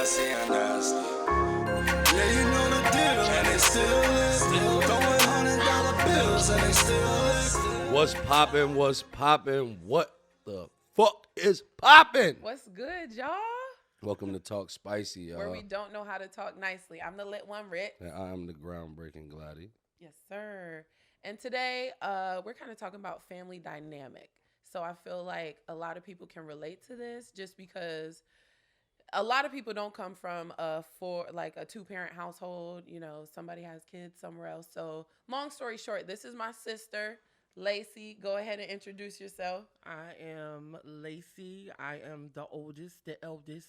sassy and nasty. Yeah, you know the deal, and they still live. Throwing $100 bills, and they still live. What's poppin'? What's poppin'? What the fuck is poppin'? What's good, y'all? Welcome to Talk Spicy, y'all. Where we don't know how to talk nicely. I'm the lit one, Rit. And I am the groundbreaking Gladdy. Yes, sir. And today, we're kind of talking about family dynamic. So I feel like a lot of people can relate to this just because a lot of people don't come from a two-parent household. You know, somebody has kids somewhere else. So long story short, this is my sister, Lacey. Go ahead and introduce yourself. I am Lacey. I am the oldest, the eldest.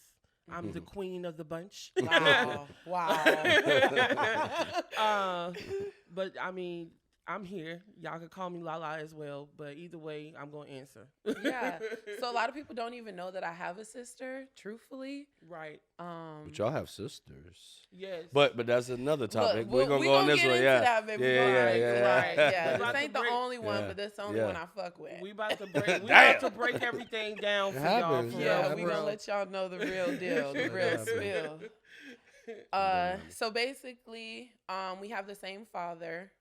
I'm the queen of the bunch. Wow. But I mean, I'm here. Y'all can call me LaLa as well. But either way, I'm going to answer. Yeah. So a lot of people don't even know that I have a sister, truthfully. Right. But y'all have sisters. Yes. But that's another topic. Look, we're going to go on this one. Yeah. That, baby. Yeah. This ain't the only one, Yeah. but this the only one I fuck with. We about to break everything down for y'all. We gonna let y'all know the real deal, the real spill. So basically, we have the same father.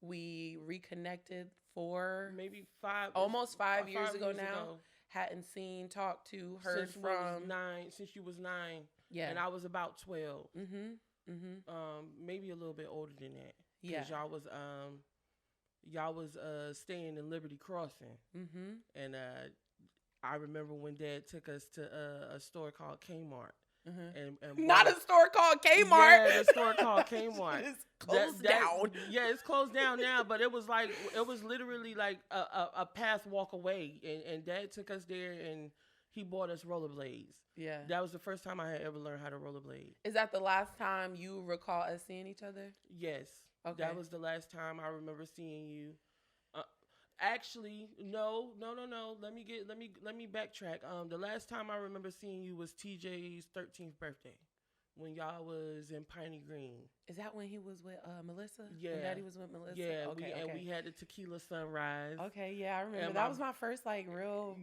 We reconnected almost five years ago now. Hadn't seen, talked to, heard from since you was 9. Yeah, and I was about 12. Mm-hmm. Maybe a little bit older than that. Yeah, y'all was staying in Liberty Crossing. Mm-hmm. And I remember when Dad took us to a store called Kmart. Mm-hmm. And not a store called Kmart. Yeah, a store called Kmart. It's closed down. Yeah, it's closed down now, but it was literally like a path walk away. And Dad took us there and he bought us rollerblades. Yeah. That was the first time I had ever learned how to rollerblade. Is that the last time you recall us seeing each other? Yes. Okay. That was the last time I remember seeing you. Actually, no. Let me backtrack. The last time I remember seeing you was TJ's 13th birthday, when y'all was in Piney Green. Is that when he was with Melissa? Yeah. When Daddy was with Melissa? Yeah. And we had the tequila sunrise. Okay, yeah, I remember. That was my first real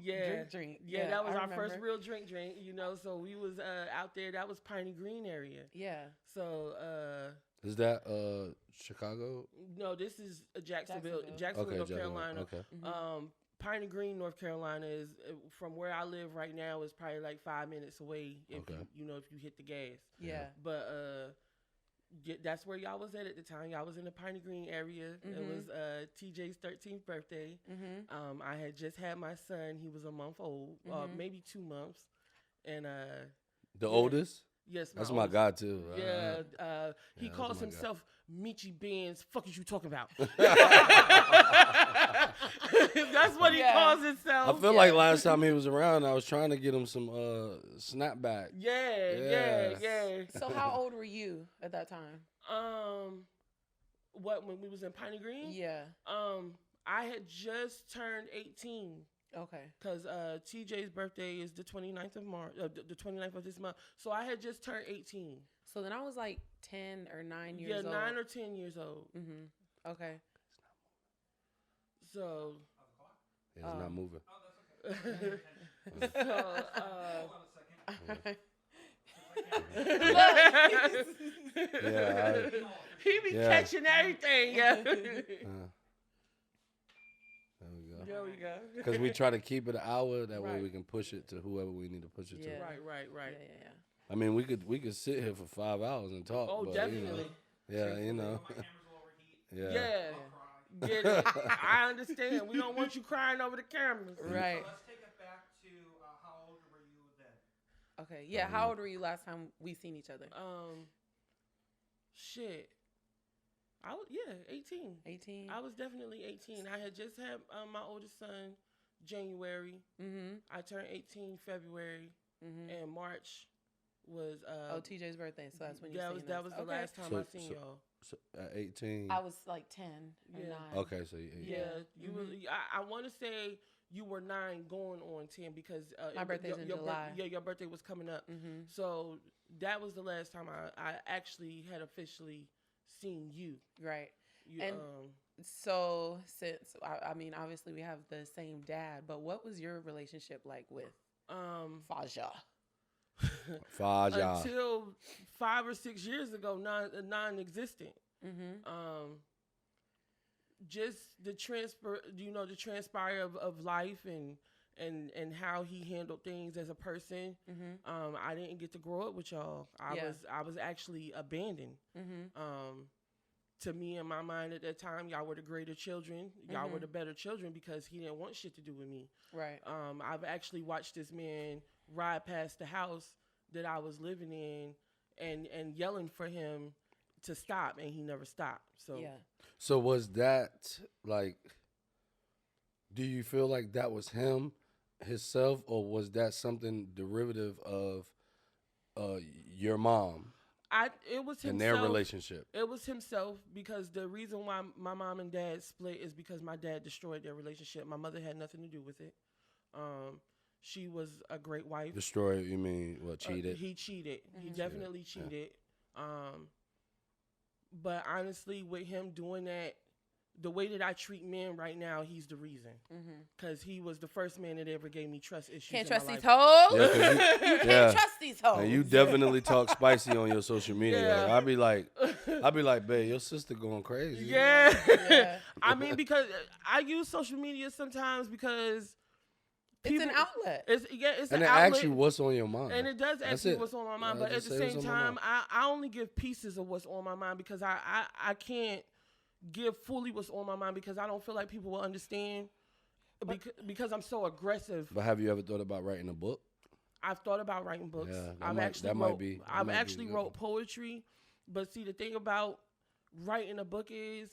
drink. Yeah, that was our first real drink. You know, so we was out there. That was Piney Green area. Yeah. So. Is that Chicago? No, this is Jacksonville, North Carolina. Okay. Mm-hmm. Piney Green, North Carolina is from where I live right now is probably like 5 minutes away if if you hit the gas. Yeah. But that's where y'all was at the time. Y'all was in the Piney Green area. Mm-hmm. It was TJ's 13th birthday. Mm-hmm. I had just had my son. He was a month old, maybe 2 months, and the oldest. Yes, that's my guy too. Yeah, he calls himself Michi Benz. Fuck is you talking about? That's what he calls himself. I feel like last time he was around, I was trying to get him some snapback. Yeah. So how old were you at that time? When we was in Piney Green? Yeah. I had just turned 18. Okay. Because TJ's birthday is the 29th of March, the 29th of this month. So I had just turned 18. So then I was like 10 or 9 years old. Yeah, 9 or 10 years old. Mm-hmm. Okay. So. It's not moving. So, he be catching everything. Yeah. There we go. Because we try to keep it an hour. That way we can push it to whoever we need to push it to. Right. Yeah. I mean, we could sit here for 5 hours and talk. Oh, but, definitely. Yeah. Get it. I understand. We don't want you crying over the cameras. Right. So let's take it back to how old were you then? Okay. Yeah. How old were you last time we seen each other? Shit. 18. 18. I was definitely 18. I had just had my oldest son January. Mm-hmm. I turned 18 February, and March was TJ's birthday. So that's when you seen that was the last time I seen y'all. So at 18, I was like 10 or 9. Okay, so you were. I want to say you were 9 going on 10 because my birthday's in July. Your birthday was coming up. Mm-hmm. So that was the last time I actually had officially seen you. Right. So since I mean, obviously we have the same dad, but what was your relationship like with Faja? Faja. until 5 or 6 years ago, non-existent. Just the the transpire of life and how he handled things as a person. I didn't get to grow up with y'all. I was actually abandoned. To me, in my mind at that time, y'all were the greater children. Y'all were the better children because he didn't want shit to do with me. Right. I've actually watched this man ride past the house that I was living in and yelling for him to stop, and he never stopped. So Yeah. So was that like? Do you feel like that was him, himself, or was that something derivative of your mom it was himself. and their relationship? It was himself because the reason why my mom and dad split is because my dad destroyed their relationship. My mother had nothing to do with it. She was a great wife. Destroy? You mean what? Cheated? He cheated. He definitely cheated. But honestly, with him doing that, the way that I treat men right now, he's the reason. Because he was the first man that ever gave me trust issues. Can't in my trust these life. hoes. Yeah, You can't trust these hoes. And you definitely talk spicy on your social media. Yeah. Like, I'd be like, babe, your sister going crazy. Yeah. I mean, because I use social media sometimes because It's an outlet. It's And an it outlet. asks you what's on your mind. And it does That's ask you it. what's on my mind, Yeah, but at just the say what's same on my time, mind. I only give pieces of what's on my mind because I can't give fully what's on my mind because I don't feel like people will understand because I'm so aggressive. But have you ever thought about writing a book? I've thought about writing books. Yeah, I've actually be wrote poetry, but see the thing about writing a book is,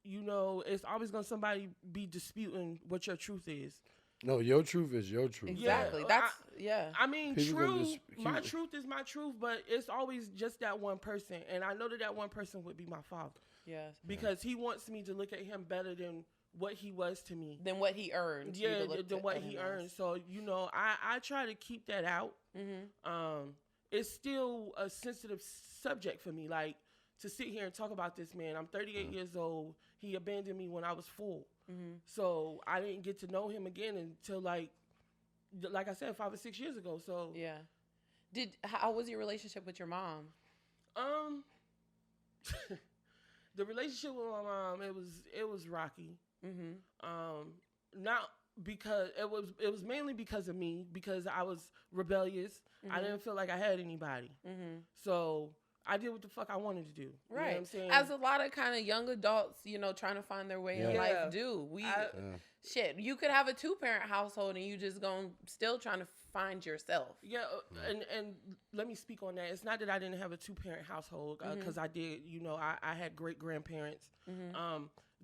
it's always gonna somebody be disputing what your truth is. No, your truth is your truth. Exactly. I mean, People can true. just My keep it. truth is my truth, but it's always just that one person, and I know that one person would be my father. Yes. Because he wants me to look at him better than what he was to me. Than what he earned. Yeah, than what he earned. So, I try to keep that out. It's still a sensitive subject for me. Like, to sit here and talk about this man. I'm 38 years old. He abandoned me when I was 4. So, I didn't get to know him again until, like I said, 5 or 6 years ago. So, yeah. How was your relationship with your mom? The relationship with my mom, it was rocky. Not because it was mainly because of me, because I was rebellious. I didn't feel like I had anybody. So I did what the fuck I wanted to do. Right. You know what I'm saying? As a lot of kind of young adults, trying to find their way in life do. Shit, you could have a 2-parent household and you just still trying to find yourself. Yeah, and let me speak on that. It's not that I didn't have a 2-parent household, because I did. I had great grandparents.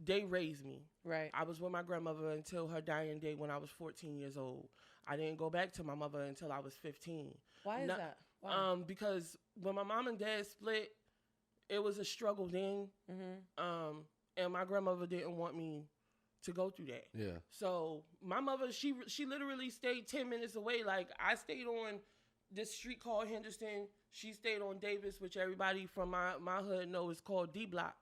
They raised me. Right. I was with my grandmother until her dying day when I was 14 years old. I didn't go back to my mother until I was 15. Why is that? Why? Because when my mom and dad split, it was a struggle then. And my grandmother didn't want me to go through that. Yeah. So my mother, she literally stayed 10 minutes away. Like, I stayed on this street called Henderson. She stayed on Davis, which everybody from my hood know is called D Block.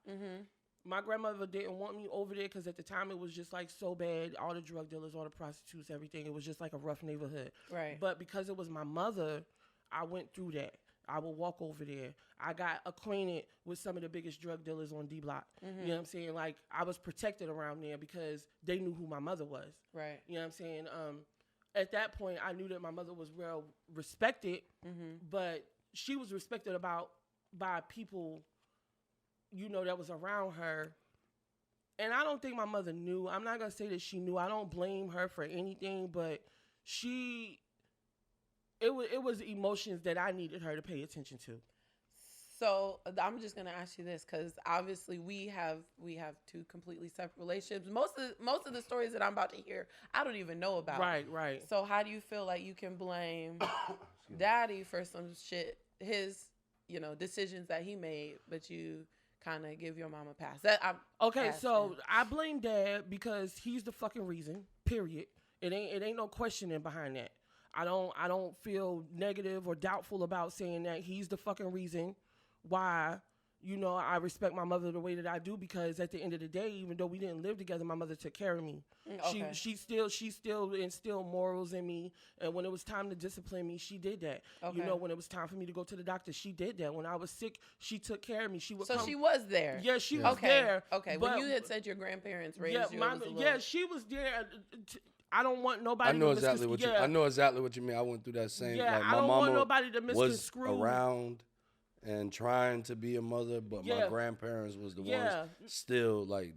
My grandmother didn't want me over there because at the time it was just like so bad. All the drug dealers, all the prostitutes, everything. It was just like a rough neighborhood. Right. But because it was my mother, I went through that. I would walk over there. I got acquainted with some of the biggest drug dealers on D Block. You know what I'm saying? Like, I was protected around there because they knew who my mother was. Right. You know what I'm saying? At that point, I knew that my mother was well respected, but she was respected by people, that was around her. And I don't think my mother knew. I'm not going to say that she knew. I don't blame her for anything, but it was emotions that I needed her to pay attention to. So I'm just gonna ask you this because obviously we have 2 completely separate relationships. Most of the stories that I'm about to hear, I don't even know about. Right. So how do you feel like you can blame Daddy for some shit, his decisions that he made, but you kind of give your mom a pass? So I blame Dad because he's the fucking reason. Period. It ain't no questioning behind that. I don't feel negative or doubtful about saying that he's the fucking reason why, you know, I respect my mother the way that I do because at the end of the day, even though we didn't live together, my mother took care of me. Okay. She still instilled morals in me, and when it was time to discipline me, she did that. Okay. You know, when it was time for me to go to the doctor, she did that. When I was sick, she took care of me. She would So come. she was there. Yeah, she was Okay. there. Okay. But When you had said your grandparents raised yeah, you, it was a little... yeah, she was there. I don't want nobody. I know to exactly what you. I know exactly what you mean. I went through that same. Yeah, like, I my don't mama want nobody to was misconstrue. around and trying to be a mother, but my grandparents was the ones still like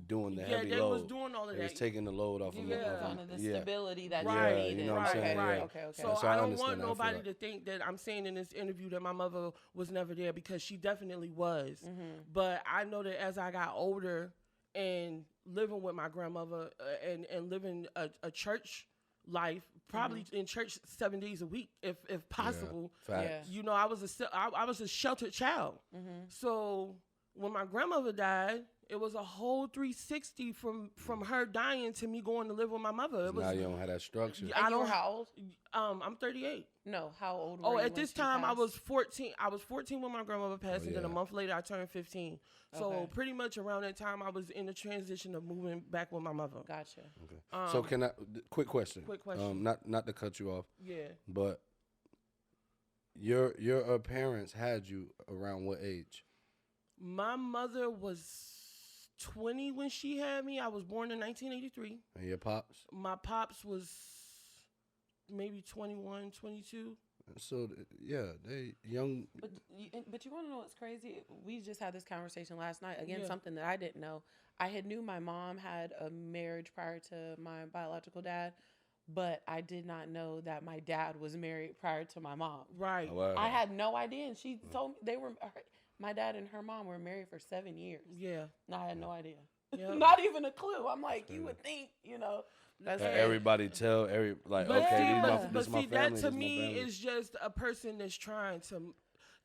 doing the heavy they load. was doing all of They that. was taking the load off of me. Kind of the stability that Right, you needed. you know what I'm saying? Right. Okay. So So I I don't understand want that. I feel nobody that. to think that I'm saying in this interview that my mother was never there, because she definitely was. But I know that as I got older and living with my grandmother and living a church life, probably in church 7 days a week, if possible. Facts. You know, I was a sheltered child. So when my grandmother died, it was a whole 360 from her dying to me going to live with my mother. It was, Now you don't have that structure. And you were how old? I'm 38. No, how old were Oh, you at this when she time I passed? was 14. I was 14 when my grandmother passed, and then a yeah. month later I turned 15. So Okay. pretty much around that time I was in the transition of moving back with my mother. Gotcha. Okay. So can I? Quick question. Quick question. Not to cut you off, Yeah. but your parents had you around what age? My mother was 20 when she had me. I was born in 1983. And your pops? My pops was maybe 21, 22. So yeah, they young. But you want to know what's crazy? We just had this conversation last night. Again, Yeah. something that I didn't know. I had knew my mom had a marriage prior to my biological dad, but I did not know that my dad was married prior to my mom. Right. Wow. I had no idea, and she told me they were. My dad and her mom were married for 7 years. Yeah. No, I had no idea. Yeah. Not even a clue. I'm like, you would think, you know. That's That crazy. everybody tell like But okay, see, this my family. that to this my me family. is just a person that's trying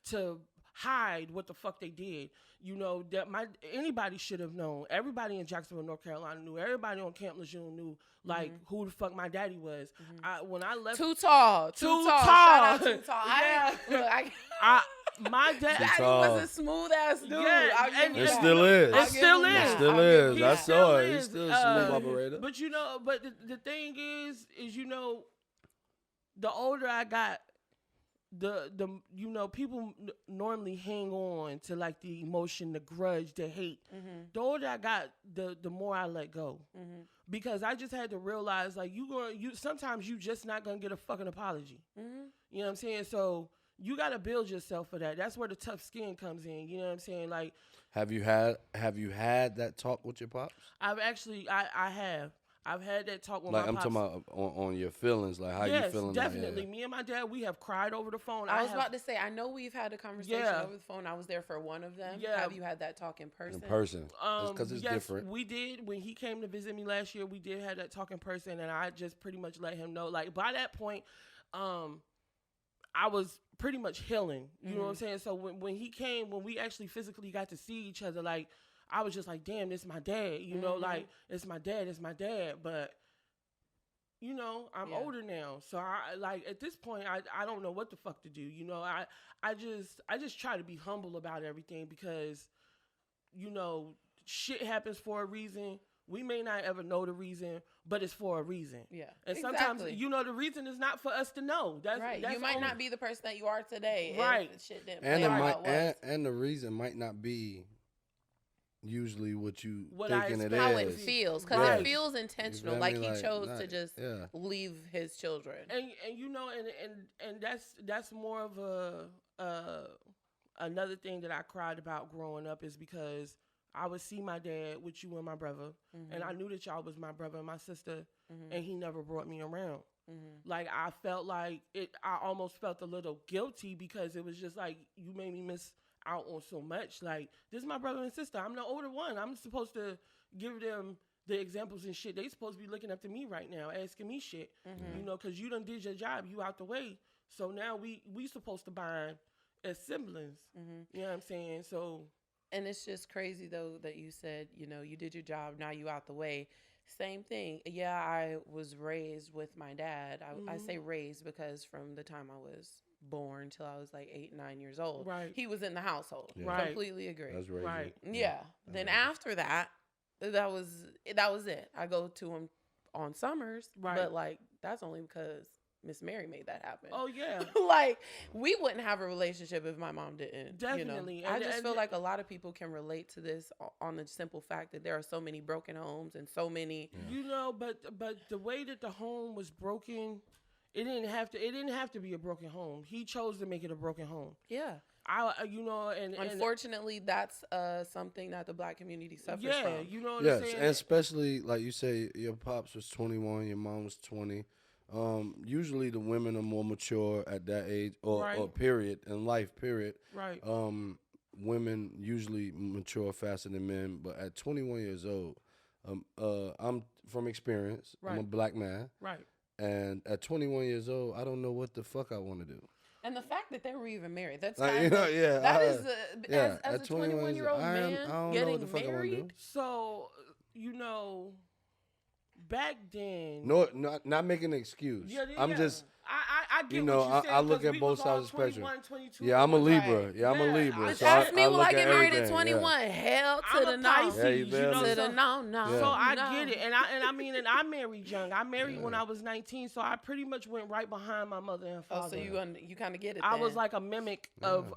to hide what the fuck they did. You know, that anybody should have known. Everybody in Jacksonville, North Carolina knew. Everybody on Camp Lejeune knew like who the fuck my daddy was. When I left, Too tall. Too Shout tall. out Too Tall. Yeah. My dad. Daddy tall. was a smooth ass dude. Yeah, I'll give and you It that. still is. I'll It give still him is. that. It still I'll give is. him I that. saw it. is. He's still a smooth operator. But you know, the thing is you know, the older I got, the you know, people normally hang on to like the emotion, the grudge, the hate. The older I got, the more I let go, because I just had to realize like you sometimes you just not gonna get a fucking apology. You know what I'm saying? So you gotta build yourself for that. That's where the tough skin comes in. You know what I'm saying? Like, Have you had that talk with your pops? I've actually I have. I've had that talk with Like my I'm pops. talking about on your feelings, like how you feeling. Definitely. Like, Me and my dad, we have cried over the phone. I was about to say, I know we've had a conversation Yeah. over the phone. I was there for one of them. Yeah. Have you had that talk in person? in person, because it's yes, different. We did. When he came to visit me last year, we did have that talk in person, and I just pretty much let him know. Like, by that point, I was pretty much healing. You know what I'm saying? So when he came, when we actually physically got to see each other, like, I was just like, damn, this is my dad. You know, like, it's my dad, but you know, I'm older now. So I like at this point I don't know what the fuck to do. You know, I just try to be humble about everything, because, you know, shit happens for a reason. We may not ever know the reason, but it's for a reason. Yeah. And sometimes, you know, the reason is not for us to know. That's right. That's You might only, not be the person that you are today. Right. If shit didn't And play out how it was. and the reason might not be usually what you What I thinking it expect. How it is. feels, because Right. it feels You intentional. feel Like me? he chose to not- just yeah. leave his children. And you know, and that's more of another thing that I cried about growing up, is because I would see my dad with you and my brother, and I knew that y'all was my brother and my sister, and he never brought me around. Like, I felt like I almost felt a little guilty, because it was just like, you made me miss out on so much. Like, this is my brother and sister. I'm the older one. I'm supposed to give them the examples and shit. They supposed to be looking up to me right now, asking me shit, you know, because you done did your job. You out the way. So now we supposed to bond as siblings. You know what I'm saying? So. And it's just crazy, though, that you said, you know, you did your job, now you out the way. Same thing. Yeah, I was raised with my dad. I say raised because from the time I was born till I was like 8, 9 years old. Right. He was in the household. Yeah. Right. Completely agree. That's raising. Right. Yeah. Then after that, that was it. I go to him on summers, Right. but like that's only because Miss Mary made that happen. Oh yeah. Like we wouldn't have a relationship if my mom didn't. Definitely. You know? I And- just and- feel like a lot of people can relate to this on the simple fact that there are so many broken homes and so many. You know, but the way that the home was broken, it didn't have to be a broken home. He chose to make it a broken home. Yeah. And Unfortunately, that's something that the Black community suffers yeah, from. you know what I'm Yes, saying? and especially like you say, your pops was 21, your mom was 20. Usually the women are more mature at that age or Right. period in life. Period. Right. Women usually mature faster than men, but at 21 years old, I'm from experience. I'm a Right. black man, Right. and at 21 years old, I don't know what the fuck I want to do. And the fact that they were even married, that's Like, kind you know, of, yeah, that I- is yeah, as at a 21-year-old I man don't know what getting the fuck I wanna do. married. So, back then. No, not making an excuse. Yeah, I'm just. I get You know, what you're saying, I look 'cause at we both was sides all of the spectrum. 21, 22 Yeah, I'm a at one time. Libra. Right. Yeah, I'm a Yeah, Libra. I- So Ask me, I will look I at get married at everything, 21? Hell to I'm the a no. Pisces, Yeah, you you feel know, me? To so, the no. Yeah. so I no. get it, and I mean, I married young. I married when I was 19, so I pretty much went right behind my mother and Oh, father. so you kind of get it. I was then. like a mimic of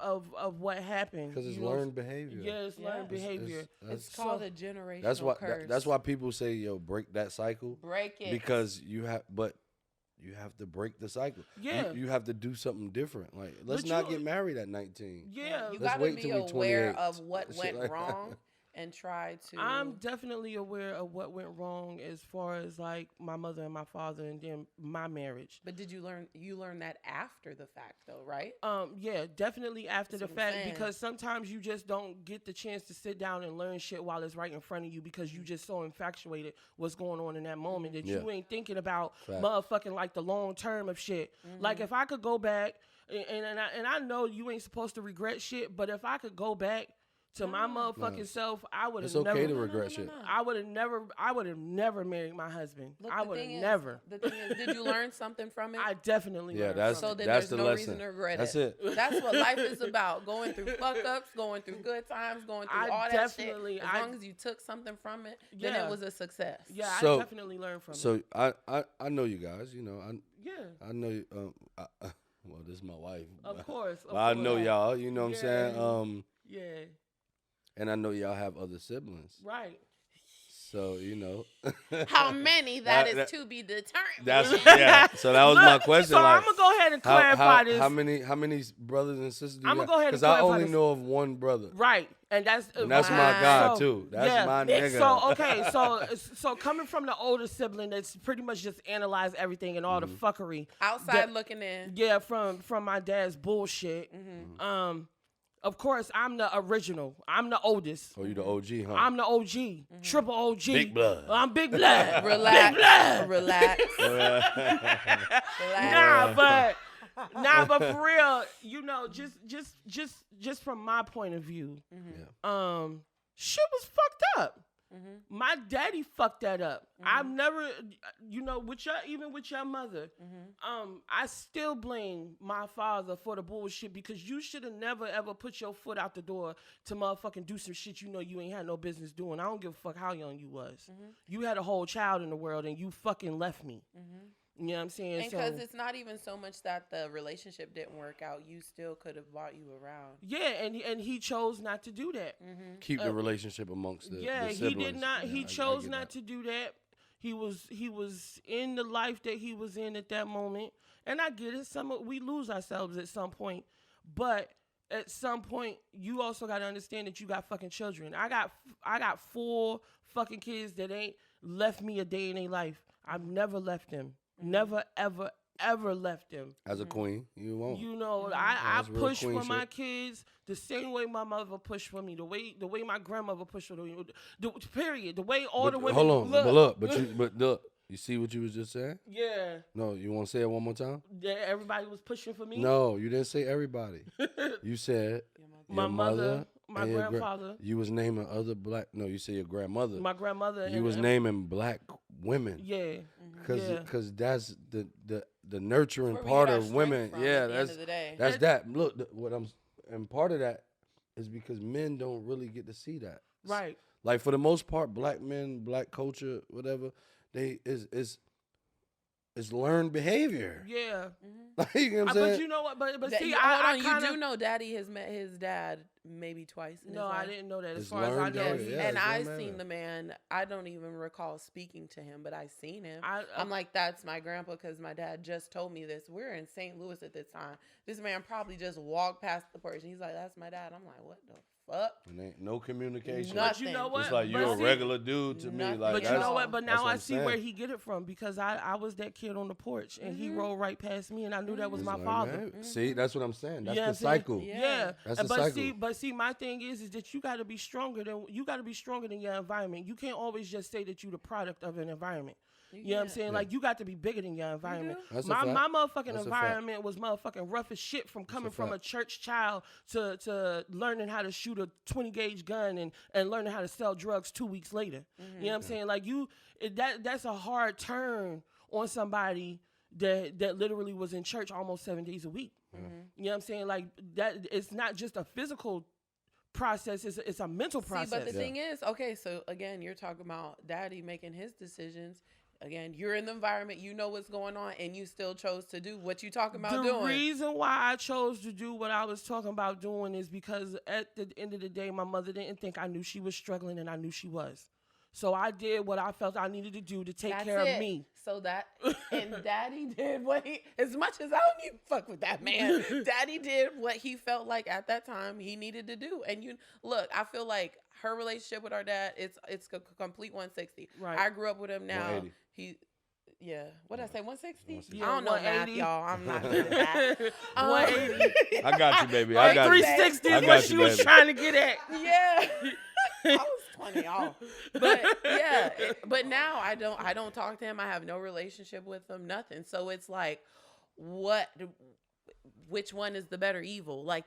what happened. because it's you know? learned behavior. Yeah, it's learned Yeah. behavior. it's That's, called a generational that's why. curse. That's why people say, "Yo, break that cycle," break it because you have to break the cycle. Yeah. You have to do something different. Like, let's But not you- get married at 19. Yeah, You Let's got to wait be till we aware 28. of what Shit went like that. wrong and try to. I'm definitely aware of what went wrong as far as like my mother and my father, and then my marriage. But did you learn that after the fact though, right? Yeah, definitely after That's the what I'm fact, saying. because sometimes you just don't get the chance to sit down and learn shit while it's right in front of you, because you just so infatuated what's going on in that moment that you Yeah. ain't thinking about Fact. motherfucking like the long term of shit. Like if I could go back, and I know you ain't supposed to regret shit, but if I could go back to my motherfucking self, I would have It's okay never. to regret shit. I would have never married my husband. Look, I the would have thing is- never. The thing is, did you learn something from it? I definitely Yeah, learned that's from so it. then that's there's the no lesson. reason to regret That's it. it. That's what life is about. Going through fuck ups, going through good times, going through I all that definitely- shit. As long as you took something from it, then Yeah. it was a success. Yeah, So- I definitely learned from it. So I know you guys. You know, Yeah, I know you. Well, this is my wife. of but- course. but I know y'all. You know what I'm Yeah. saying? Yeah, And I know y'all have other siblings. right. So you know. How many? That That- is to be determined. That's yeah. So that was my Look, question. So like, I'm gonna go ahead and clarify this. How many brothers and sisters do you I'ma have? go ahead and Because I clarify only this. know of one brother. Right, and that's And that's my Wow. guy So, too. That's yeah. my nigga. So okay, so coming from the older sibling that's pretty much just analyzed everything and all the fuckery. Outside that- looking in. Yeah, from my dad's bullshit. Of course, I'm the original. I'm the oldest. Oh, you the OG, huh? I'm the OG, triple OG. Big blood. I'm big blood. Relax. Big blood. Relax. Relax. Nah, but for real, you know, just from my point of view, shit was fucked up. My daddy fucked that up. I've never, you know, even with your mother, I still blame my father for the bullshit, because you should have never ever put your foot out the door to motherfucking do some shit you know you ain't had no business doing. I don't give a fuck how young you was. You had a whole child in the world and you fucking left me. You know what I'm saying? And because it's not even so much that the relationship didn't work out, you still could have bought you around. yeah, and he chose not to do that. Keep the relationship amongst the Yeah, the he did siblings. not. Yeah, He I chose get not that. to do that. He was in the life that he was in at that moment, and I get it. We lose ourselves at some point, but at some point, you also got to understand that you got fucking children. I got 4 fucking kids that ain't left me a day in their life. I've never left them. Never, ever left them. As a queen, you won't. You know, I that's real push queen for my shit. kids the same way my mother pushed for me, the way my grandmother pushed for me. Period. The way all the women. Hold on, but look, you see what you was just saying? Yeah, No, you want to say it one more time? that everybody was pushing for me. No, you didn't say everybody. You said My your mother, my and your grandfather. you was naming other black. No, you said your grandmother. My grandmother. You was naming black women. Yeah. Cause that's the nnurturing Where we part get our of strength women. from Yeah, at the end that's of the day. that's that. Look, and part of that is because men don't really get to see that. Right. Like for the most part, black men, black culture, whatever, they is learned behavior. Yeah. Like, you know what I'm saying? But you know what? But see, Hold I on, kinda, you do know Daddy has met his dad maybe twice in his No, I life. didn't know that. As It's far as I learned know, behavior, he- yeah. And it's I learned seen behavior. the man. I don't even recall speaking to him, but I seen him. I- I'm like, that's my grandpa because my dad just told me this. We're in St. Louis at this time. This man probably just walked past the porch and he's like, "That's my dad." I'm like, "What the fuck?" And ain't no communication. Nothing. But you know what? It's like But you're a see- regular dude to me. Nothing. Like, But you that's- know what? But that's now what I I'm see where saying. he get it from because I was that kid on the porch and he Mhm. rolled right past me and I knew that was It's my like, father. man, See, that's what I'm saying. That's You know the what I'm saying? cycle. Yeah. That's the but cycle. see, my thing is that you got to be stronger than your environment. You can't always just say that you the product of an environment. You know what I'm saying? Yeah. Like you got to be bigger than your environment. That's a My fact. motherfucking That's a environment was motherfucking rough as shit from coming from a fact. church child to learning how to shoot a 20 gauge gun and learning how to sell drugs 2 weeks later. You know what I'm saying? Like that's a hard turn on somebody that literally was in church almost 7 days a week. You know what I'm saying? Like that it's not just a physical process, it's a mental process. See, but the thing is, okay, so again, you're talking about Daddy making his decisions. Again, you're in the environment, you know what's going on, and you still chose to do what you talking about doing. The reason why I chose to do what I was talking about doing is because at the end of the day, my mother didn't think I knew she was struggling, and I knew she was. So I did what I felt I needed to do to take care of me. So and Daddy did what as much as I don't even fuck with that man, Daddy did what he felt like at that time he needed to do. And look, I feel like her relationship with our dad, it's a complete 160. Right. I grew up with him now. 180. What did I say, 160? Yeah, I don't know math, 180. y'all. I'm not good at that. 180. I got you, baby. I got you. 360 I is got what you, she was baby. trying to get at. Yeah. I was 20 off. But yeah, but now I don't talk to him. I have no relationship with him, nothing. So it's like, which one is the better evil? Like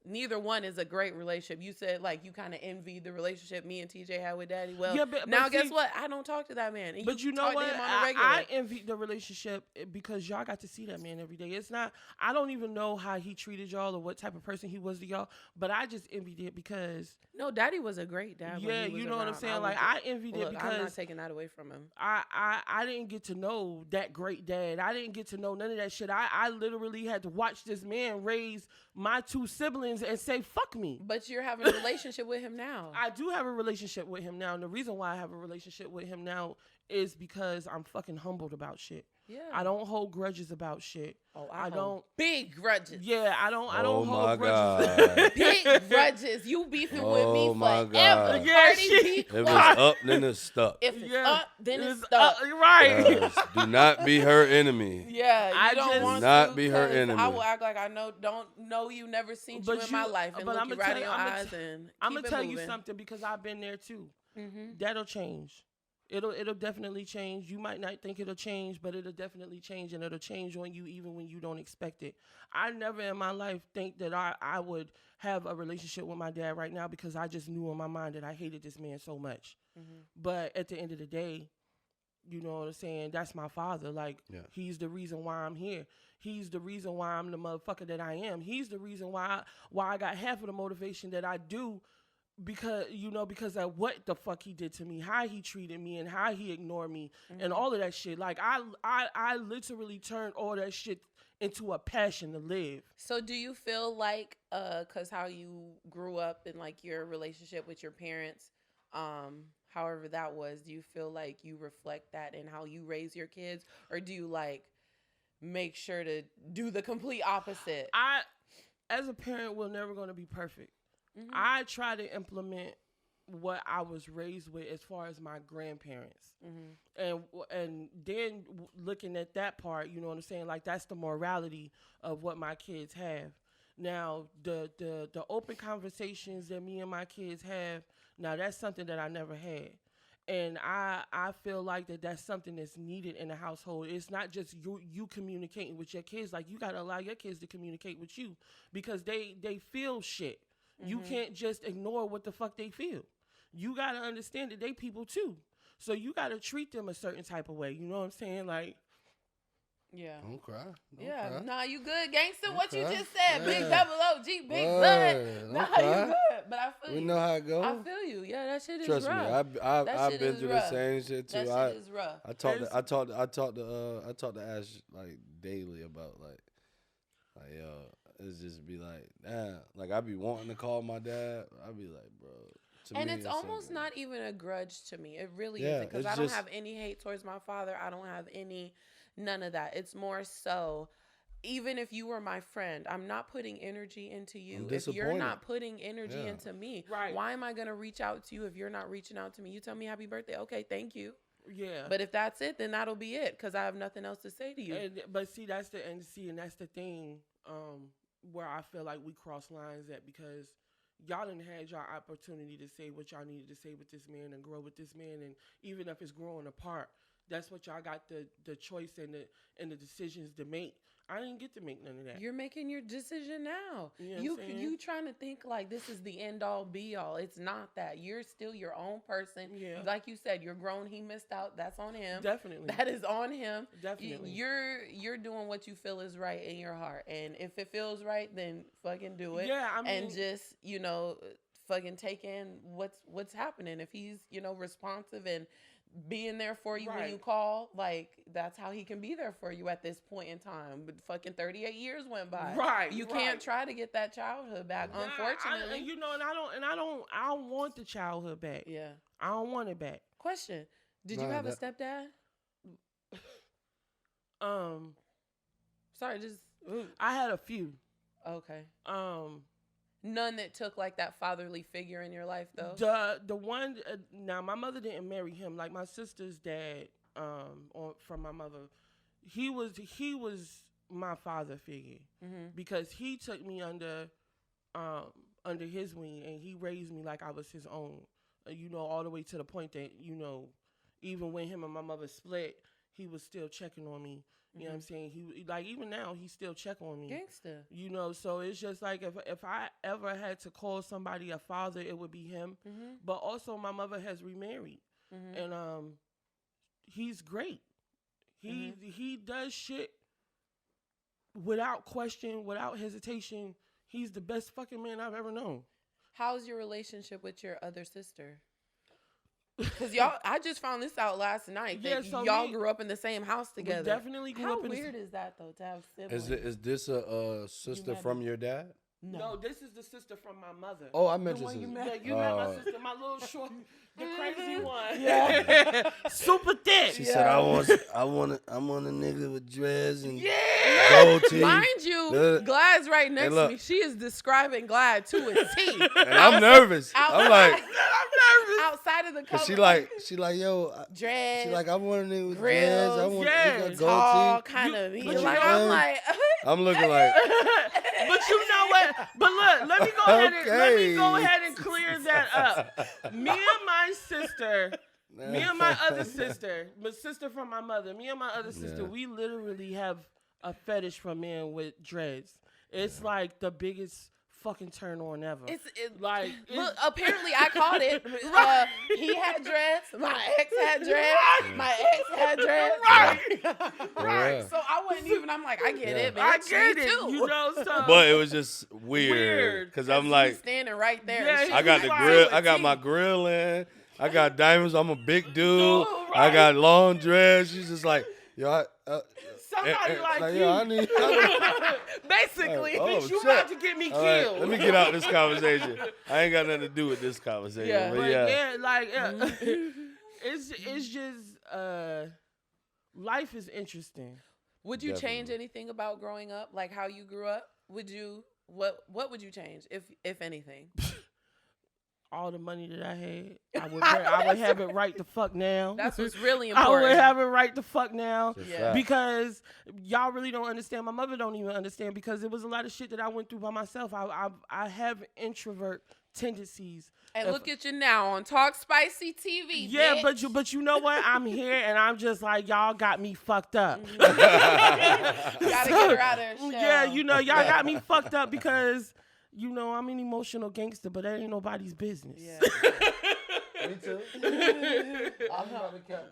neither one is a great relationship. You said like you kind of envied the relationship me and TJ had with Daddy. Well, Yeah, but now see- guess what? I don't talk to that man. And But you know talk what? to him on a regular. I envy the relationship because y'all got to see that man every day. It's not, I don't even know how he treated y'all or what type of person he was to y'all, but I just envied it because, No, Daddy was a great dad. when yeah, he was you know what I'm around. saying? was Like, I envied it look, I'm not because taking that away from him. I didn't get to know that great dad. I didn't get to know none of that shit. I literally had to watch this man raise my two siblings and say, fuck me. But you're having a relationship with him now. I do have a relationship with him now, and the reason why I have a relationship with him now is because I'm fucking humbled about shit. Yeah. I don't hold grudges about shit. Oh, I hold don't. big grudges. Yeah, I don't Oh my hold grudges. God. Big grudges. You beefing with me Oh my forever. God. Yeah, Cardi shit. B If it's Clark. up, then it's stuck. If it's Yeah. up, then it's It's stuck. right. Yes. Do not be her enemy. Yeah, you I don't just- want Not to, be her 'cause enemy. I will act like I don't know you, never seen you But in my you- life, and but look I'ma you right tell in you- your I'ma eyes t- and I'm keep gonna it tell you moving. something because I've been there too. Mm-hmm. That'll change. It'll definitely change. You might not think it'll change, but it'll definitely change, and it'll change on you even when you don't expect it. I never in my life think that I would have a relationship with my dad right now because I just knew in my mind that I hated this man so much. Mm-hmm. But at the end of the day, you know what I'm saying? That's my father. Like, Yeah. he's the reason why I'm here. He's the reason why I'm the motherfucker that I am. He's the reason why I got half of the motivation that I do because of what the fuck he did to me, how he treated me, and how he ignored me, and all of that shit. Like, I literally turned all that shit into a passion to live. So do you feel like, cause how you grew up and like your relationship with your parents, however that was, do you feel like you reflect that in how you raise your kids, or do you like make sure to do the complete opposite? As a parent, we're never going to be perfect. Mm-hmm. I try to implement what I was raised with as far as my grandparents. Mm-hmm. And then looking at that part, you know what I'm saying? Like, that's the morality of what my kids have. Now, the open conversations that me and my kids have, now that's something that I never had. And I feel like that's something that's needed in the household. It's not just you communicating with your kids. Like, you got to allow your kids to communicate with you because they feel shit. Mm-hmm. You can't just ignore what the fuck they feel. You got to understand that they people too. So you got to treat them a certain type of way. You know what I'm saying? Like, Yeah. Don't cry. Don't Yeah. cry. Nah, you good, gangster. What you Okay. just said. Big Yeah. double OG, big Word. blood. Nah, Okay. you good. But I feel We you. know how it goes. I feel you. Yeah, that shit is Trust me, rough. That I've shit been is through rough. the same shit too. That shit is rough. I talk to Ash like daily about like yo, it's just be like, damn, like I be wanting to call my dad. I be like, bro. And it's almost not even a grudge to me. It really Yeah, isn't, because it's I don't just- have any hate towards my father. I don't have none of that. It's more so, even if you were my friend, I'm not putting energy into you. I'm If you're disappointed. not putting energy Yeah. into me, Right. why am I going to reach out to you if you're not reaching out to me? You tell me happy birthday. Okay, thank you. Yeah. But if that's it, then that'll be it, because I have nothing else to say to you. But see, that's the thing where I feel like we cross lines at, because y'all done had y'all opportunity to say what y'all needed to say with this man and grow with this man, and even if it's growing apart, that's what y'all got the choice and the decisions to make. I didn't get to make none of that. You're making your decision now. You know what I'm saying? You trying to think like this is the end all be all. It's not that. You're still your own person. Yeah. Like you said, you're grown. He missed out. That's on him. Definitely. That is on him. Definitely. You're doing what you feel is right in your heart. And if it feels right, then fucking do it. Yeah, I mean, and just, fucking take in what's happening. If he's, responsive and being there for you when Right. you call, like, that's how he can be there for you at this point in time. But fucking 38 years went by. Right, You right. can't try to get that childhood back, Nah, unfortunately. I don't want the childhood back. Yeah. I don't want it back. Question. Did you Nah, have a that- stepdad? Sorry, just I had a few. okay. Um, None that took like that fatherly figure in your life though. the one now my mother didn't marry him. Like my sister's dad, from my mother, he was my father figure, because he took me under his wing, and he raised me like I was his own. All the way to the point that even when him and my mother split, he was still checking on me. You know what I'm saying? He like even now he still check on me. Gangsta. So it's just like if I ever had to call somebody a father, it would be him. But also my mother has remarried, and he's great. He does shit without question, without hesitation. He's the best fucking man I've ever known. How's your relationship with your other sister? Because I just found this out last night that Yeah, so y'all grew up in the same house together. We definitely grew How up in weird is that though, to have siblings? Is this a sister met from your dad? No, this is the sister from my mother. Oh, I meant The your one sister. you met. You met my Oh. sister, my little short, the crazy one. Yeah, super thick. She said, I want a nigga with dreads and Yeah. gold teeth. Mind you, Look. Glad's right next to look. me. She is describing Glad to a T. And I'm nervous. I'm like, I'm nervous. outside of the cover. cause she like, yo, dreads, she like, I want a nigga with grills, dreads. I want yeah, he got tall, gold teeth. kind of. but Like you know I'm what? like, I'm looking like, But you know what? But look, let me go ahead and clear that up. Me and my sister, me and my other sister, my sister from my mother, me and my other sister, Yeah. we literally have a fetish for men with dreads. It's like the biggest fucking turn on ever. Like look, apparently I caught it. He had dreads. My ex had dreads. My ex had dreads. Right. So I wasn't even. I'm like, I get it, bitch. I get Me it. too. So but it was just weird. Cause I'm He's like, standing right there. Yeah, and she I got the was grill. like, I got "T." my grill in. I got diamonds. I'm a big dude. I right. got long dreads. She's just like, yo, somebody like you. yo, I need. Basically. Oh, Bitch, you shit. about to get me All right, killed. let me get out this conversation. I ain't got nothing to do with this conversation. Yeah. but But yeah. it's just life is interesting. Would you change Definitely. anything about growing up, like how you grew up? Would you? What would you change, if anything? All the money that I had, I would have it right the fuck now. That's what's really I important. would have it right the fuck now. It's a Yeah. fact. Because y'all really don't understand. My mother don't even understand, because it was a lot of shit that I went through by myself. I have introvert tendencies. And If- look at you now on Talk Spicy TV. Yeah, bitch. but you know what? I'm here and I'm just like, y'all got me fucked up. You gotta get her out of her shell. Yeah, y'all got me fucked up because, I'm an emotional gangster, but that ain't nobody's business. Yeah. Me too.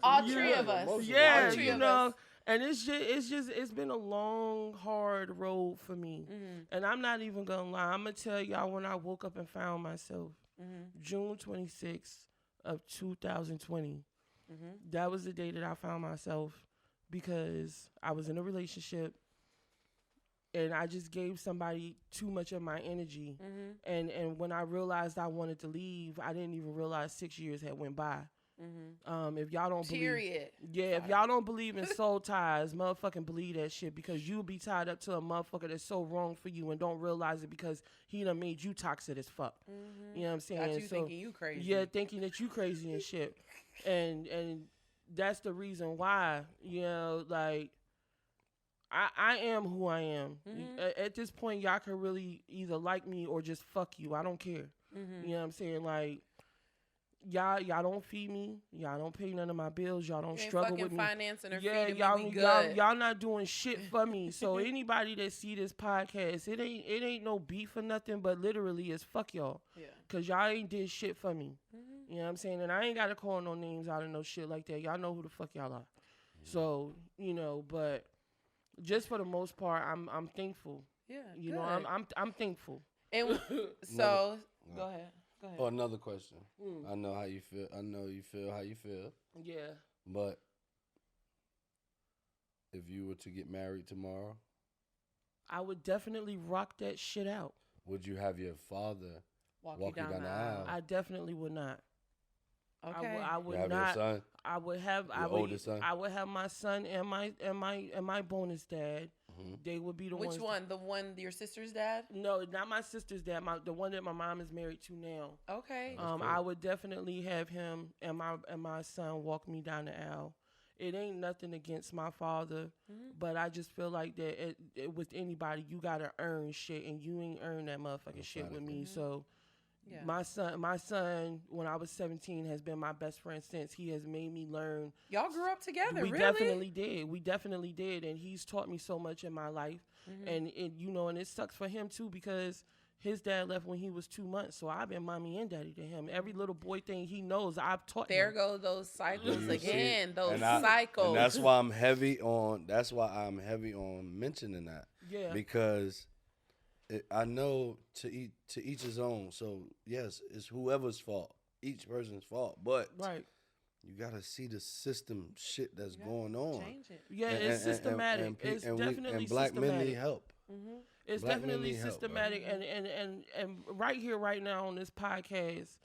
All three of us. Yeah, All three of us. And it's been a long, hard road for me. And I'm not even gonna lie. I'm gonna tell y'all when I woke up and found myself, June 26th of 2020. That was the day that I found myself because I was in a relationship and I just gave somebody too much of my energy. And when I realized I wanted to leave, I didn't even realize 6 years had went by. If y'all don't if y'all don't believe in soul ties, motherfucking believe that shit, because you'll be tied up to a motherfucker that's so wrong for you and don't realize it because he done made you toxic as fuck. You know what I'm saying? Got you thinking you crazy. Yeah, thinking that you crazy and shit. And that's the reason why, you know, like, I am who I am. At this point, y'all can really either like me or just fuck you. I don't care. You know what I'm saying? Like, y'all don't feed me. Y'all don't pay none of my bills. Y'all don't struggle with me. Financing or yeah, feeding me, y'all not doing shit for me. So anybody that see this podcast, it ain't no beef or nothing, but literally it's fuck y'all. Yeah. Cause y'all ain't did shit for me. You know what I'm saying? And I ain't gotta call no names out of no shit like that. Y'all know who the fuck y'all are. So, you know, but just for the most part, I'm thankful. Yeah. You know, I'm thankful. And so go ahead. Oh, another question. I know how you feel. I know you feel how you feel. Yeah. But if you were to get married tomorrow, I would definitely rock that shit out. Would you have your father walk you down the aisle? I definitely would not. Okay. I would have not. Your son? I would have oldest son? I would have my son and my bonus dad. They would be the ones. Which one? The one your sister's dad? No, not my sister's dad. The one that my mom is married to now. Okay. I would definitely have him and my son walk me down the aisle. It ain't nothing against my father, but I just feel like that with anybody, you gotta earn shit, and you ain't earned that motherfucking shit with me. So. Yeah. My son, when I was 17, has been my best friend since. He has made me learn. Y'all grew up together, We really? We definitely did. And he's taught me so much in my life. And you know, and it sucks for him too, because his dad left when he was 2 months. So I've been mommy and daddy to him. Every little boy thing he knows, I've taught him. There go those cycles again. Those cycles. And that's why I'm heavy on mentioning that. Yeah. Because I know to each his own. So yes, it's whoever's fault, each person's fault. But you gotta see the system shit that's going on. Change it. Yeah, it's systematic. It's definitely black systematic. men need help. It's definitely systematic. And right here, right now on this podcast,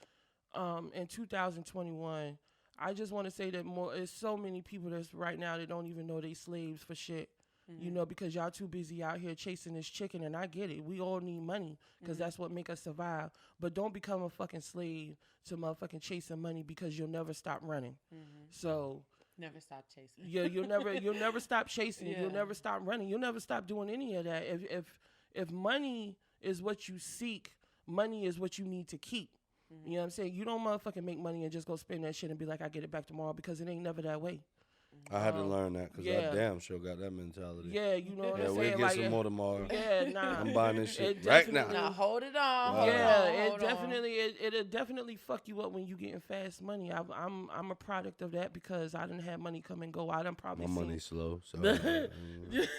in 2021, I just want to say that there's so many people that's right now that don't even know they slaves for shit. You know, because y'all too busy out here chasing this chicken, and I get it. We all need money because that's what make us survive. But don't become a fucking slave to motherfucking chasing money, because you'll never stop running. So never stop chasing. Yeah, you'll never stop chasing. Yeah. You'll never stop running. You'll never stop doing any of that. If money is what you seek, money is what you need to keep. You know what I'm saying? You don't motherfucking make money and just go spend that shit and be like, I get it back tomorrow, because it ain't never that way. I had to learn that, because I damn sure got that mentality. Yeah, you know what I'm saying? We'll get some more tomorrow. Yeah, nah. I'm buying this shit right now. Now hold it on. Wow. It'll definitely fuck you up when you getting fast money. I'm a product of that, because I didn't have money come and go. I done probably my money's slow. So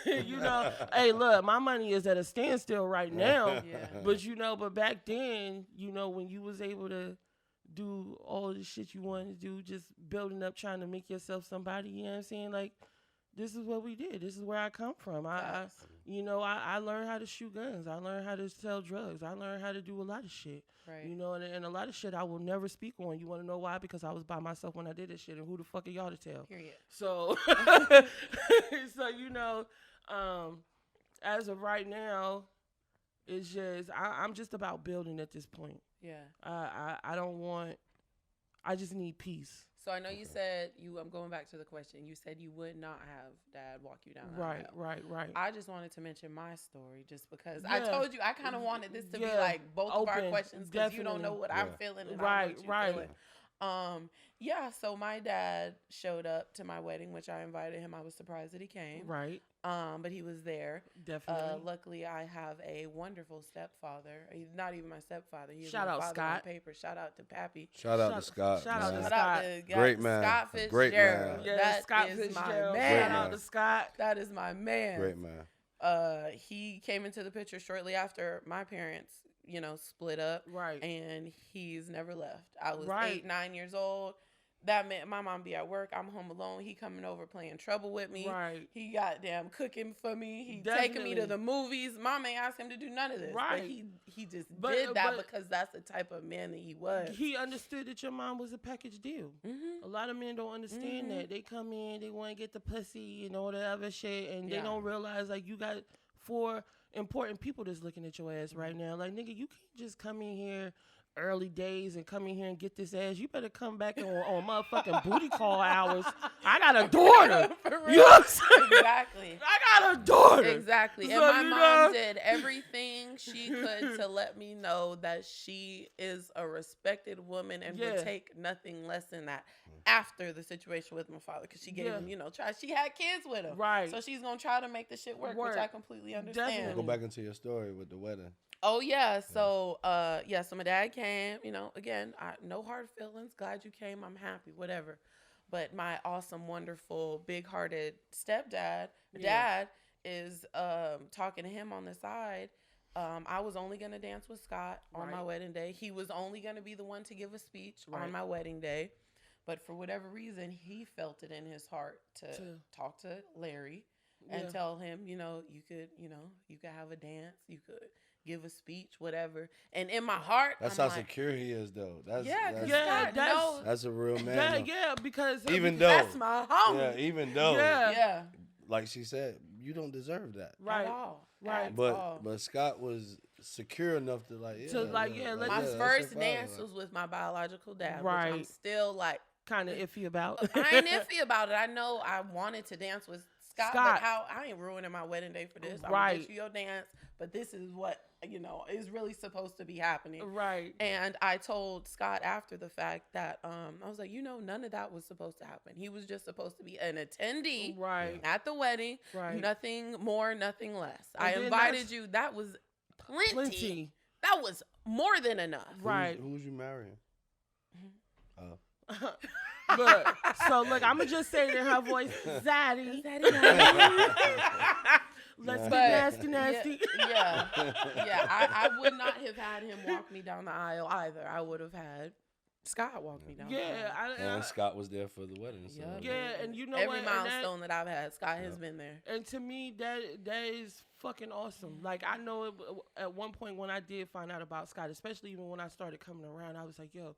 you know, hey, look, my money is at a standstill right now. But back then, you know, when you was able to do all the shit you wanted to do, just building up, trying to make yourself somebody, you know what I'm saying? Like, this is what we did. This is where I come from. I learned how to shoot guns. I learned how to sell drugs. I learned how to do a lot of shit. Right. You know, and a lot of shit I will never speak on. You want to know why? Because I was by myself when I did this shit, and who the fuck are y'all to tell? Period. So, you know, as of right now, it's just, I'm just about building at this point. Yeah. I just need peace. So I know you said I'm going back to the question. You said you would not have dad walk you down the aisle. Right. I just wanted to mention my story, just because I told you I kind of wanted this to be like both of our questions, because you don't know what I'm feeling and what you're feeling. Yeah, so my dad showed up to my wedding, which I invited him. I was surprised that he came. Right. But he was there. Definitely. Luckily, I have a wonderful stepfather. He's not even my stepfather. He's Shout my out father Scott. on paper. Shout out to Pappy. Shout out to Scott. Shout out man. to Shout out to Great man. Scott Great man. Fitzgerald. Yeah, That Scott is Fitzgerald. my man. Shout out to Scott. That is my man. Great man. He came into the picture shortly after my parents, split up. Right. And he's never left. I was Right. 8-9 years old. That man, my mom be at work. I'm home alone. He coming over playing trouble with me. Right. He goddamn cooking for me. He Definitely. taking me to the movies. Mom ain't asked him to do none of this. Right. But he just did that but because that's the type of man that he was. He understood that your mom was a package deal. Mm-hmm. A lot of men don't understand that. They come in, they want to get the pussy and all that other shit, and they Yeah. don't realize, like, you got 4 important people that's looking at your ass right now. Like, nigga, you can't just come in here early days and come in here and get this ass. You better come back on motherfucking booty call hours. I got a daughter. For real. You know what I'm saying? Exactly. I got a daughter. Exactly. So, And my you mom know- did everything she could to let me know that she is a respected woman and Yeah. would take nothing less than that after the situation with my father. Because she gave Yeah. him, she had kids with him. Right. So she's going to try to make the shit work, which I completely understand. Definitely. Go back into your story with the wedding. Oh, yeah. So, so my dad came, again, no hard feelings. Glad you came. I'm happy, whatever. But my awesome, wonderful, big-hearted stepdad, dad, is talking to him on the side. I was only going to dance with Scott on my wedding day. He was only going to be the one to give a speech on my wedding day. But for whatever reason, he felt it in his heart to talk to Larry and tell him, you could have a dance, you could give a speech, whatever. And in my heart, That's I'm how like, secure he is, though. That's Scott knows. that's a real man. Yeah, though. yeah, because Even though, That's my homie. yeah, even though, Yeah. like she said, you don't deserve that. right, At all. right. At But all. but Scott was secure enough to like, To, like, yeah, let's- My that's first your dance father. was with my biological dad, which Right. I'm still like, Kind of iffy about. I ain't iffy about it. I know I wanted to dance with Scott, Scott. but how I ain't ruining my wedding day for this. I'm gonna Right. get you your dance, but this is what is really supposed to be happening. Right. And I told Scott after the fact that I was like, none of that was supposed to happen. He was just supposed to be an attendee Right. at the wedding. Right. Nothing more, nothing less. And I then invited that's- you. That was plenty. Plenty. That was more than enough. Right. Who was you marrying? Look, so look, I'm gonna just say it in her voice, Zaddy. Let's But, get nasty. Yeah. I would not have had him walk me down the aisle either. I would have had Scott walk me down the Yeah, aisle. And Scott was there for the wedding. So. Yep. yeah, and you know Every what? And milestone that I've had, Scott has been there. And to me, that is fucking awesome. Like, I know at one point when I did find out about Scott, especially even when I started coming around, I was like, yo,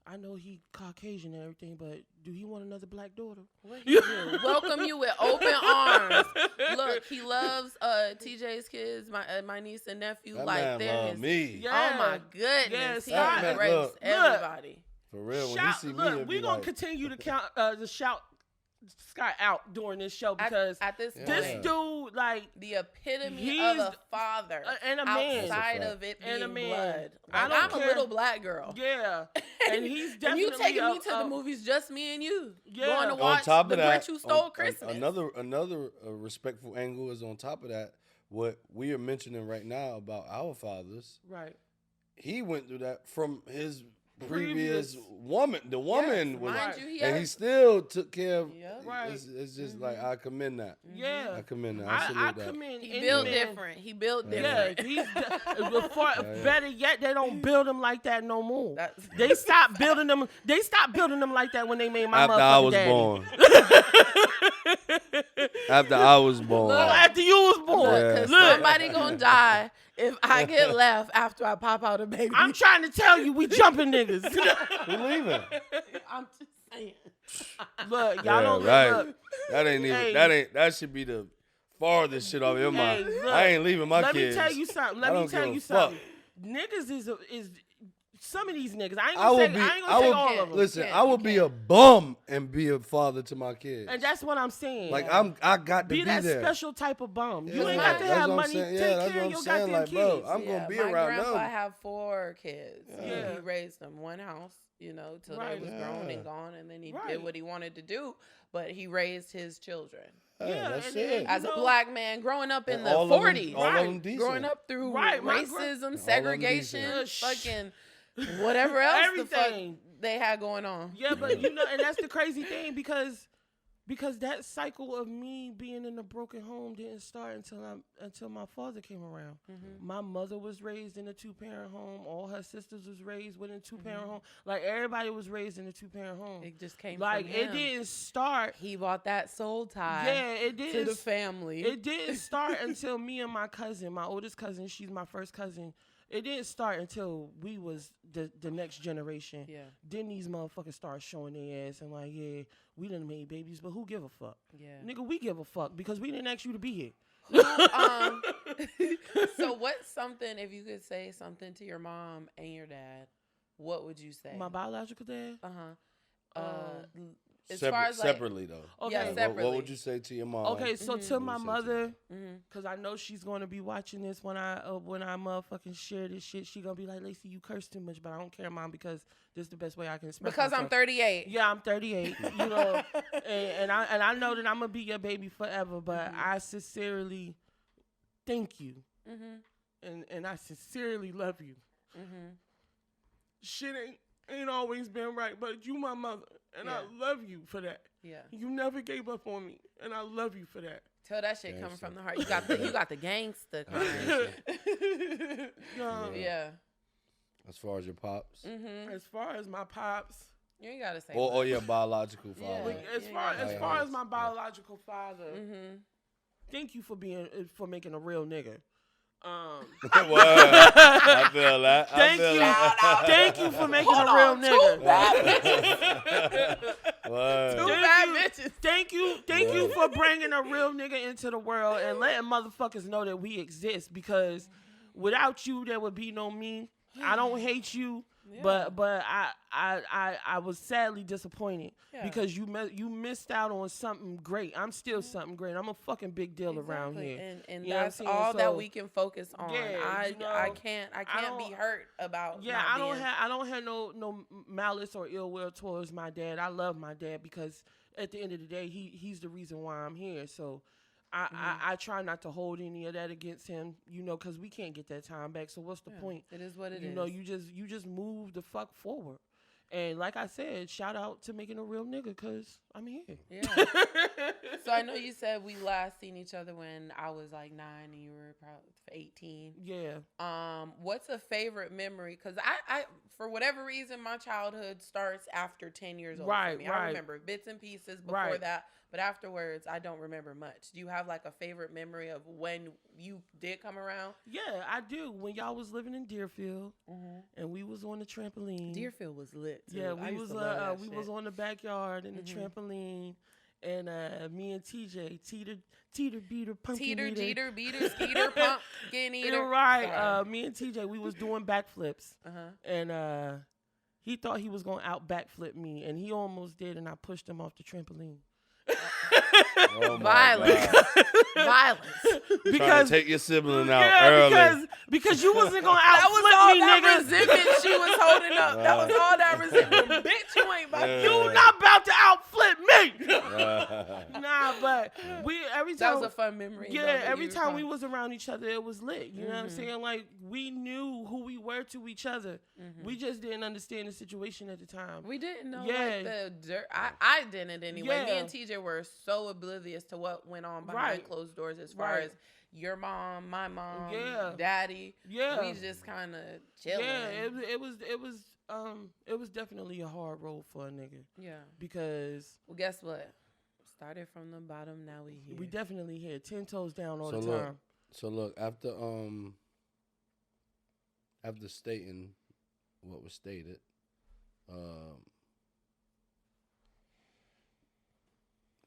I know he Caucasian and everything, but do he want another black daughter? What he do? Welcome you with open arms. Look, he loves TJ's kids, my niece and nephew. That like man they're love his. me. Yeah. Oh my goodness, Yeah, he Scott. embraces Look. everybody. For real, when he Shout, see me, look, he'll we're be gonna like, continue to shout Scott out during this show because At this Yeah. this point, dude, like, the epitome He's of a father and a man. outside That's a of it And a being man. blood. I Like, don't I'm care. a little black girl. yeah, and he's And definitely you taking me a- to the movies, just me and you. Yeah. Going to On watch on top The of that, Grinch Who Stole on- Christmas. another respectful angle is on top of that. What we are mentioning right now about our fathers, right. he went through that from his Previous- previous woman. The woman Yes, was, mind you, he and had- he still took care of. Yep. Right. It's just like I commend that. Yeah, I commend that. I I salute that. commend He any built man. different. He built Yeah, different. Yeah. better yet, they don't build them like that no more. That's- They stopped building them. They stopped building them like that when they made my After I motherfucking was daddy. born. After I was born. Look, After you was born. Yeah. Because Look, somebody gonna die if I get left after I pop out a baby. I'm trying to tell you, we jumping niggas. We leaving. I'm just saying. Look, y'all Yeah, don't right. look. That ain't even. Hey. That should be the farthest shit off your mind. Hey, look, I ain't leaving my Let kids. me tell you something. I Let me don't tell give you a fuck. something. Niggas is some of these niggas. I ain't I gonna would say, be- I ain't I gonna say would- all of them. Listen, can't, I you would be a can't. bum and be a father to my kids. And that's what I'm saying. Like I got to be be that there. special type of bum. Yeah, You ain't that's got to what have I'm money to saying. take Yeah, that's care what of I'm your saying. goddamn Like, bro, kids. I'm gonna be my around grandpa them. had 4 kids. Yeah. He raised them one house, you know, till Right. they was grown Yeah. and gone, and then he Right. did what he wanted to do. But he raised his children. Yeah, that's and- it. and As a know- black man growing up in And the all of them- 40s, all of Right. them decent. growing up through Right, my racism, them segregation, decent. fucking whatever else the fuck Everything. they had going on. Yeah, but you know, and that's the crazy thing because that cycle of me being in a broken home didn't start until my father came around. Mm-hmm. My mother was raised in a 2-parent home. All her sisters was raised within a 2-parent Mm-hmm. home. Like everybody was raised in a 2-parent home. It just came Like from it him. didn't start. He bought that soul tie Yeah, it to didn't. the family. It didn't start until me and my cousin, my oldest cousin, she's my first cousin. It didn't start until we was the next generation. Yeah. Then these motherfuckers start showing their ass and like, yeah, we done made babies, but who give a fuck? Yeah. Nigga, we give a fuck because we didn't ask you to be here. So what's something, if you could say something to your mom and your dad, what would you say? My biological dad? As far as like, separately though. Okay. Yeah, Like, separately. what would you say to your mom? Okay, so to my What would you say to mother, Mhm. because I know she's going to be watching this when I motherfucking share this shit, she going to be like, Lacey, you curse too much, but I don't care, Mom, because this is the best way I can express because I'm myself. 38. Yeah, I'm 38. You know, and I know that I'm gonna be your baby forever. But I sincerely thank you, and I sincerely love you. Shit ain't always been right, but you my mother, and I love you for that. Yeah. You never gave up on me, and I love you for that. Tell that shit coming Gangsta. from the heart. You got the gangster kind. Yeah. As far as your pops, As far as my pops, You ain't gotta say. or much. your biological Yeah. father. as far yeah. as my biological father, Mm-hmm. thank you for making a real nigga. Word. I feel that. Thank you. Thank you for making a real nigga. Word. Two Thank bad you. bitches. Thank you for bringing a real nigga into the world and letting motherfuckers know that we exist, because without you there would be no me. I don't hate you, but I was sadly disappointed because you missed out on something great. I'm still something great. I'm a fucking big deal around here. And You know what I'm that's saying? all So, that we can focus on. yeah, I can't don't- be hurt about. Yeah, not I don't being- have no malice or ill will towards my dad. I love my dad because at the end of the day, he's the reason why I'm here. So I try not to hold any of that against him, you know, because we can't get that time back. So what's the point? It is what it is. You know, you just move the fuck forward. And like I said, shout out to making a real nigga, because I'm here. Yeah. So I know you said we last seen each other when I was like 9 and you were probably 18. Yeah. What's a favorite memory? Because I for whatever reason, my childhood starts after 10 years old. Right, for me. right. I remember bits and pieces before Right. that, but afterwards, I don't remember much. Do you have like a favorite memory of when you did come around? Yeah, I do. When y'all was living in Deerfield and we was on the trampoline. Deerfield was lit. Too. Yeah, I we used was to love that we shit. was on the backyard in the trampoline, and me and TJ teeter beater pumpkin Teeter, eater. jeter, beater, skeeter, pumpkin eater. You're right. Sorry. Me and TJ, we was doing backflips, Uh-huh. and he thought he was gonna out backflip me, and he almost did, and I pushed him off the trampoline. Oh my Violence. God. Violence. Trying Because to take your sibling out early. because you wasn't gonna That was outflip all me, that nigga. resentment she was holding up. That was all that resentment. Bitch, you ain't about to. You not about to outflip me. Nah, but we every That time was a fun memory. though, yeah, that every you time recall. we was around each other, it was lit. You know what I'm saying? Like we knew who we were to each other. We just didn't understand the situation at the time. We didn't know Yeah. like the dirt. I didn't anyway. Me Yeah. and TJ were so oblivious to what went on behind Right. closed doors as far Right. as your mom, my mom, Yeah. daddy. Yeah. We just kind of chilling. Yeah, it was definitely a hard road for a nigga Yeah. because Well, guess what? Started from the bottom. Now we here. we definitely had 10 toes down all So the look, time. So look, after stating what was stated,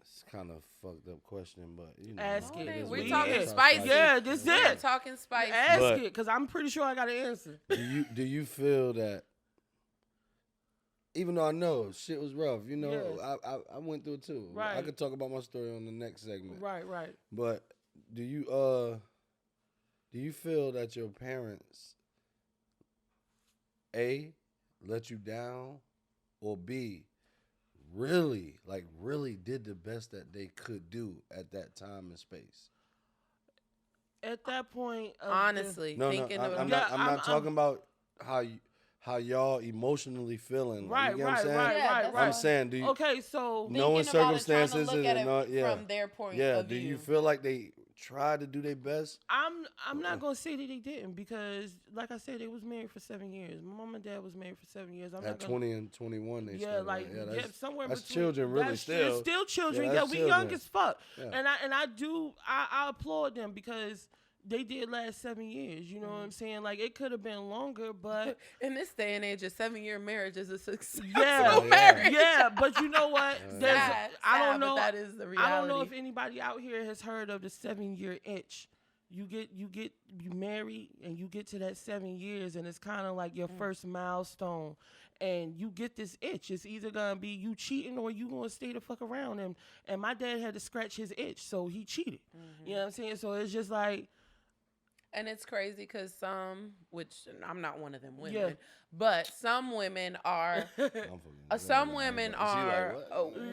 it's kind of fucked up question, but you know, Ask it. is We're what it talking is. spicy. Yeah, this We're it. talking spicy. Ask But- it, because I'm pretty sure I got an answer. Do you feel that even though I know shit was rough, you know, Yeah. I went through it too. Right. I could talk about my story on the next segment. Right. But do you feel that your parents A, let you down, or B, really did the best that they could do at that time and space? At that point, Honestly, thinking of I'm not talking about how y'all emotionally feeling. Right, you get what I'm saying? Yeah, I'm saying, do you okay, so knowing thinking about it, trying to circumstances look at it yeah, from their point yeah. of Do view. you feel like they tried to do their best? I'm not gonna say that they didn't, because like I said, they was married for 7 years. My mom and dad was married for 7 years. At 20 and 21, they yeah, started, like that's, somewhere that's between. children, really. It's still children. Yeah, Yeah, we children. young as fuck. Yeah. And I applaud them, because they did last 7 years. You know what I'm saying? Like, it could have been longer, but in this day and age, a 7-year marriage is a successful yeah, marriage. yeah. But you know what? Sad, I don't sad, know. but that is the reality. I don't know if anybody out here has heard of the 7-year itch. You marry and you get to that 7 years, and it's kind of like your first milestone, and you get this itch. It's either gonna be you cheating or you gonna stay the fuck around. And my dad had to scratch his itch, so he cheated. You know what I'm saying? So it's just like. And it's crazy because which I'm not one of them women, but some women are,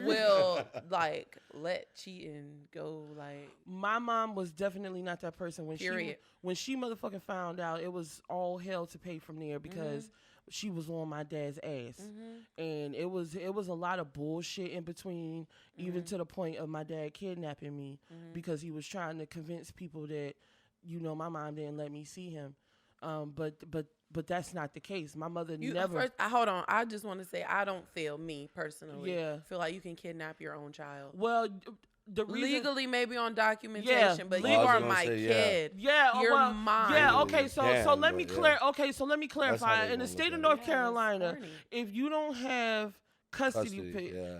will like let cheating go. Like, my mom was definitely not that person. When Period. she motherfucking found out, it was all hell to pay from there, because she was on my dad's ass, and it was a lot of bullshit in between, even to the point of my dad kidnapping me, because he was trying to convince people that, you know, my mom didn't let me see him. But that's not the case. My mother never. First, hold on. I just want to say, I don't feel, me personally, Yeah. feel like you can kidnap your own child. Well, the reason, Legally, maybe on documentation, but you I was are gonna my say, kid. Yeah, You're well, mine. Yeah, okay, so Damn, let me but clear. yeah. Okay, so let me That's clarify. how they In the gonna state look of at North it. Yeah, Carolina, that's corny. if you don't have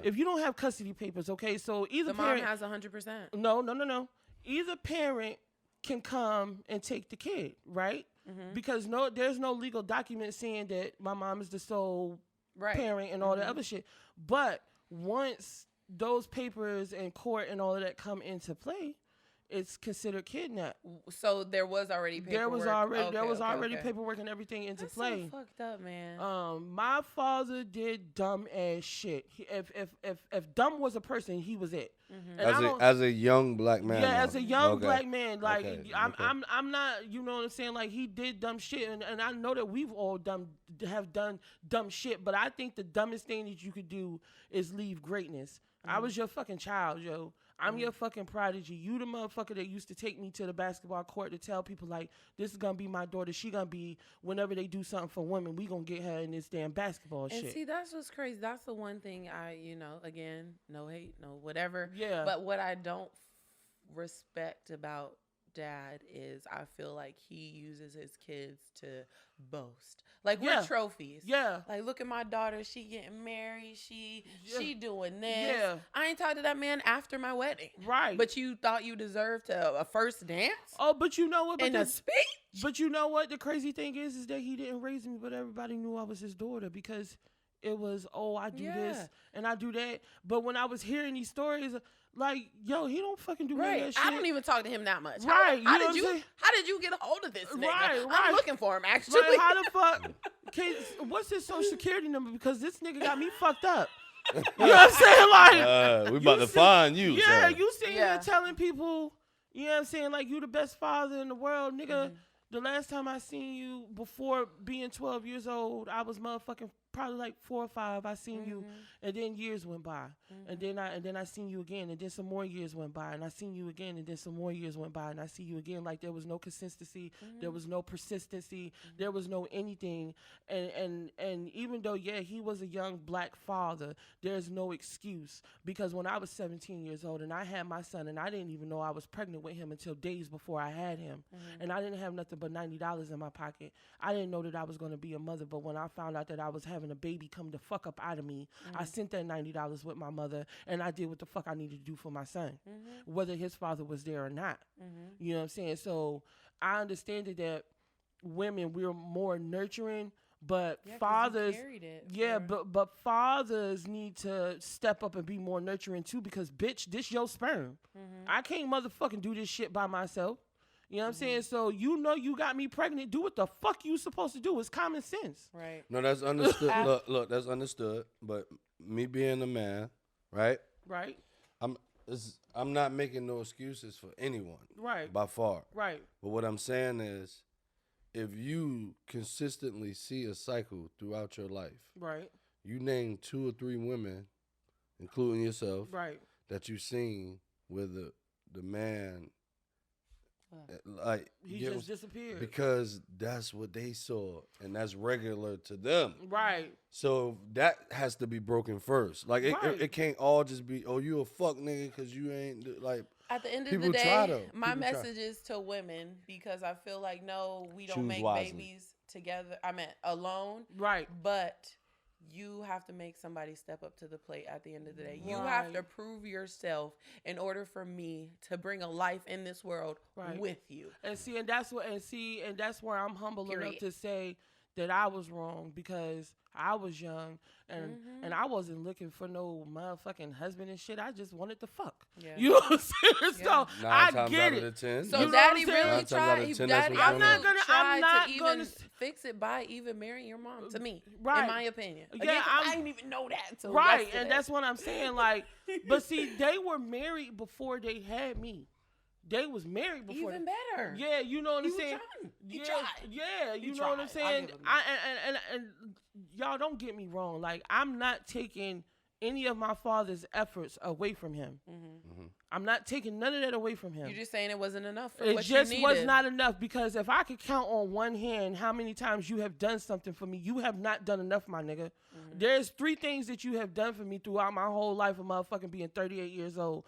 if you don't have custody papers, okay, so either The mom parent has 100%. no, either parent can come and take the kid, right? Because there's no legal document saying that my mom is the sole parent and all that other shit. But once those papers and court and all of that come into play, it's considered kidnap. So there was already paperwork. There was already paperwork and everything into That's play. so fucked up, man. My father did dumb ass shit. If dumb was a person, he was it. And as a young black man. Yeah, though. as a young black man, like I'm not, you know what I'm saying? Like, he did dumb shit, and I know that we've all done dumb shit, but I think the dumbest thing that you could do is leave greatness. I was your fucking child, yo. I'm your fucking prodigy. You the motherfucker that used to take me to the basketball court to tell people, like, this is gonna be my daughter. She gonna be, whenever they do something for women, we gonna get her in this damn basketball shit. And see, that's what's crazy. That's the one thing again, no hate, no whatever. Yeah. But what I don't respect about Dad is I feel like he uses his kids to boast. Like, we're trophies. Yeah. Like, look at my daughter. She getting married. She doing this. Yeah. I ain't talked to that man after my wedding. Right. But you thought you deserved a first dance? Oh, but you know what? And a speech? But you know what? The crazy thing is that he didn't raise me, but everybody knew I was his daughter, because it was, I do this and I do that. But when I was hearing these stories, like, yo, he don't fucking do none of that shit. I don't even talk to him that much. Right. How did you get a hold of this nigga? Right. I'm looking for him, actually. Like, how the fuck? What's his social security number? Because this nigga got me fucked up. You know what I'm saying? Like, we about to find you. Yeah, so. you sitting here telling people, you know what I'm saying, like, you the best father in the world, nigga. The last time I seen you before being 12 years old, I was motherfucking probably like 4 or 5. I seen you, and then years went by, and then I seen you again, and then some more years went by, and I seen you again, and then some more years went by, and I see you again. Like, there was no consistency, there was no persistency, there was no anything, and even though he was a young black father, there's no excuse, because when I was 17 years old and I had my son, and I didn't even know I was pregnant with him until days before I had him, and I didn't have nothing but $90 in my pocket. I didn't know that I was going to be a mother, but when I found out that I was having a baby come the fuck up out of me, I sent that $90 with my mother, and I did what the fuck I needed to do for my son, whether his father was there or not. You know what I'm saying? So I understand that women, we're more nurturing, But Yeah, 'cause you fathers, carried it yeah, for- but fathers need to step up and be more nurturing too, because bitch, this your sperm. I can't motherfucking do this shit by myself. You know what I'm saying? So you know you got me pregnant. Do what the fuck you supposed to do. It's common sense. Right. No, that's understood. Look, that's understood. But me being a man, right? Right. I'm not making no excuses for anyone. Right. By far. Right. But what I'm saying is, if you consistently see a cycle throughout your life, Right. you name 2 or 3 women, including yourself, Right. that you've seen where the man, like, He you know, just disappeared. because that's what they saw, and that's regular to them. Right. So that has to be broken first. Like, Right. it can't all just be, oh, you a fuck nigga because you ain't, like, At the end of people the try, day, though. my People try. message is to women, because I feel like, no, we don't Choose make wisely. babies together. I mean, alone. Right. But you have to make somebody step up to the plate at the end of the day. You have to Right. prove yourself in order for me to bring a life in this world Right. with you. And that's where I'm humble enough Period. to say that I was wrong, because I was young and I wasn't looking for no motherfucking husband and shit. I just wanted to fuck. Yeah. You know what I'm saying? Yeah. So 9 I times get out of it. the 10. So You know daddy what I'm saying? really 9 times out of tried. 10, that's Daddy what's I'm not really gonna- I'm tried not to even gonna fix it by even marrying your mom. To me, Right. in my opinion. Yeah, Again, 'cause I I'm- didn't even know that until Right, yesterday. and that's what I'm saying. Like, but see, they were married before they had me. They was married before. even they, better. Yeah, you know what He I'm was saying. trying. He Yeah, tried. yeah, He you know what I'm tried. I'll saying. give him that. And y'all don't get me wrong. Like, I'm not taking any of my father's efforts away from him. I'm not taking none of that away from him. You're just saying it wasn't enough for It what just you was needed. not enough, because if I could count on one hand how many times you have done something for me, you have not done enough, my nigga. There's 3 things that you have done for me throughout my whole life of motherfucking being 38 years old.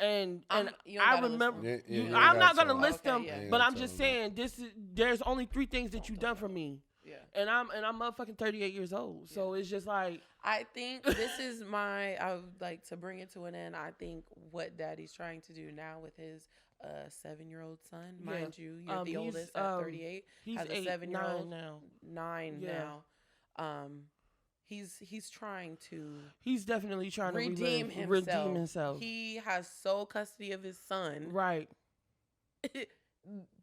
And You don't I gotta list remember, them. Yeah, you I'm gotta not gonna tell list them. them, Okay, yeah. but You I'm gotta just tell them. saying there's only 3 things that you've done for me, Yeah. and I'm motherfucking 38 years old. So it's just like, I think this is I would like to bring it to an end. I think what daddy's trying to do now with his 7-year-old son, Yeah. mind you, you're the He's, oldest at 38. he's has a 8, 7-year-old 9 now. 9 Yeah. now. He's trying to He's definitely trying redeem to himself. redeem himself. He has sole custody of his son. Right.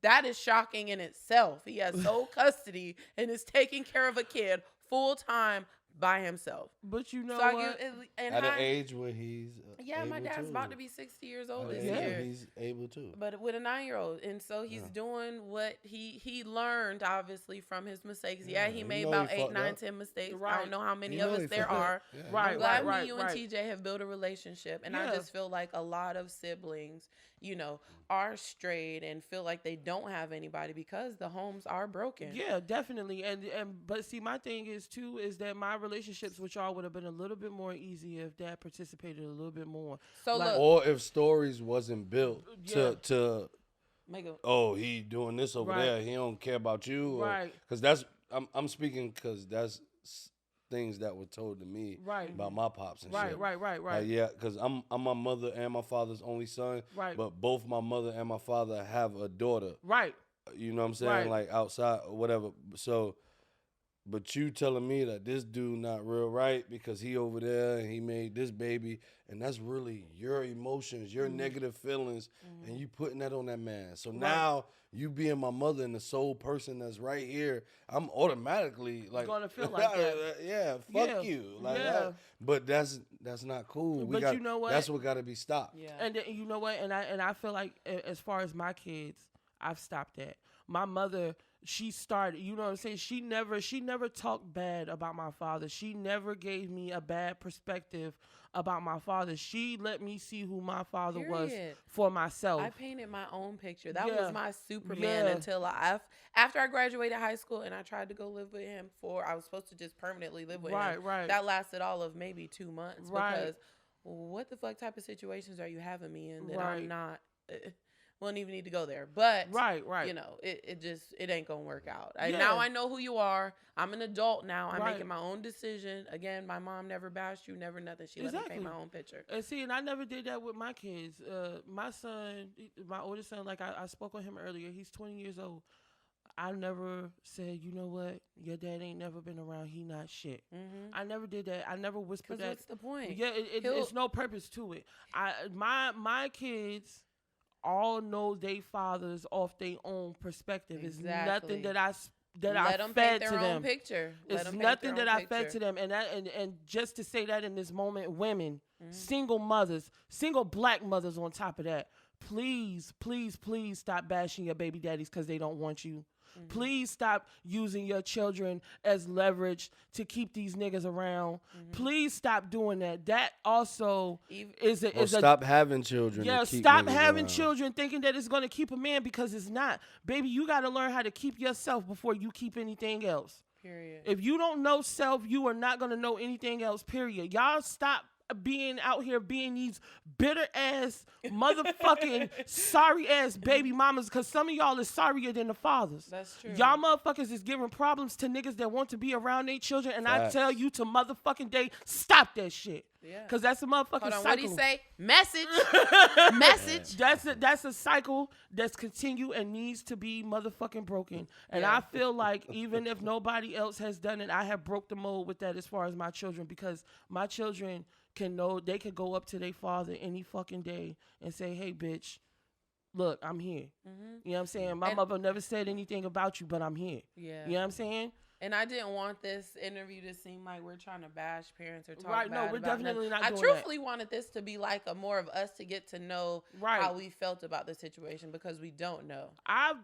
That is shocking in itself. He has sole custody and is taking care of a kid full time by himself. But you know So I what? give and At an I- age where he's yeah, my able dad's to. about to be 60 years old At this an age where year. he's able to. But with a 9-year-old, and so he's doing what he learned obviously from his mistakes. Yeah, he he made know about he 8, fucked 9, up. 10 mistakes. I Right. don't know how many You of know us he there fucked up. are. Yeah. Right, I'm glad right, you right. and TJ have built a relationship, and I Yeah. just feel like a lot of siblings, are strayed and feel like they don't have anybody because the homes are broken. Yeah, definitely. And but see, my thing is too is that my relationships with y'all would have been a little bit more easy if Dad participated a little bit more. So Like- look, Or if stories wasn't built Yeah. to make a, oh, he doing this over Right. there, he don't care about you, Right. Because that's I'm speaking because that's things that were told to me Right. about my pops and Right, shit. right, right, Like, right. yeah, because I'm my mother and my father's only son, Right. but both my mother and my father have a daughter. Right. You know what I'm saying? Right. Like outside or whatever. So, but you telling me that this dude not real right because he over there and he made this baby, and that's really your emotions, your negative feelings, and you putting that on that man. So now you being my mother and the sole person that's right here, I'm automatically like Gonna feel like that. yeah, fuck Yeah. you. Like Yeah. that. But that's not cool. But you know what? That's what got to be stopped. yeah. And then, you know what? And I feel like as far as my kids, I've stopped that. My mother, she started, you know what I'm saying? She never talked bad about my father. She never gave me a bad perspective about my father. She let me see who my father was Period. for myself. I painted my own picture. That Yeah. was my Superman Yeah. until after I graduated high school and I tried to go live with him I was supposed to just permanently live with him. Right. That lasted all of maybe 2 months Right. because what the fuck type of situations are you having me in that Right. I'm not won't even need to go there. But Right. it ain't gonna work out. Yeah. Now I know who you are. I'm an adult now. I'm Right. making my own decision. Again, my mom never bashed you, never nothing. She let me Exactly. paint my own picture. And see, and I never did that with my kids. My son, my oldest son, like I spoke on him earlier, he's 20 years old. I never said, you know what, your dad ain't never been around. He not shit. I never did that. I never whispered that. What's the point? Yeah, it's no purpose to it. My kids all know they fathers off their own perspective. It's nothing that I fed to them. Picture. It's nothing that I fed to them. And just to say that in this moment, women, single mothers, single black mothers on top of that, please, please, please stop bashing your baby daddies because they don't want you. Please stop using your children as leverage to keep these niggas around. Please stop doing that. That also stop having children. Yeah, stop having children thinking that it's going to keep a man, because it's not. Baby, you got to learn how to keep yourself before you keep anything else. Period. If you don't know self, you are not going to know anything else, period. Y'all stop being out here being these bitter ass motherfucking sorry ass baby mamas, because some of y'all is sorrier than the fathers. That's true. Y'all motherfuckers is giving problems to niggas that want to be around their children, and I tell you to motherfucking day, stop that shit. Yeah. Cause that's a motherfucking cycle. What do you say? Message. Message. That's a cycle that's continued and needs to be motherfucking broken. And I feel like even if nobody else has done it, I have broke the mold with that as far as my children, because my children can know they could go up to their father any fucking day and say, hey, bitch, look, I'm here. You know what I'm saying? My mother never said anything about you, but I'm here. Yeah. You know what I'm saying? And I didn't want this interview to seem like we're trying to bash parents or talk Right, no, bad we're about definitely them. not doing I truthfully wanted this to be like a more of us to get to know how we felt about the situation, because we don't know.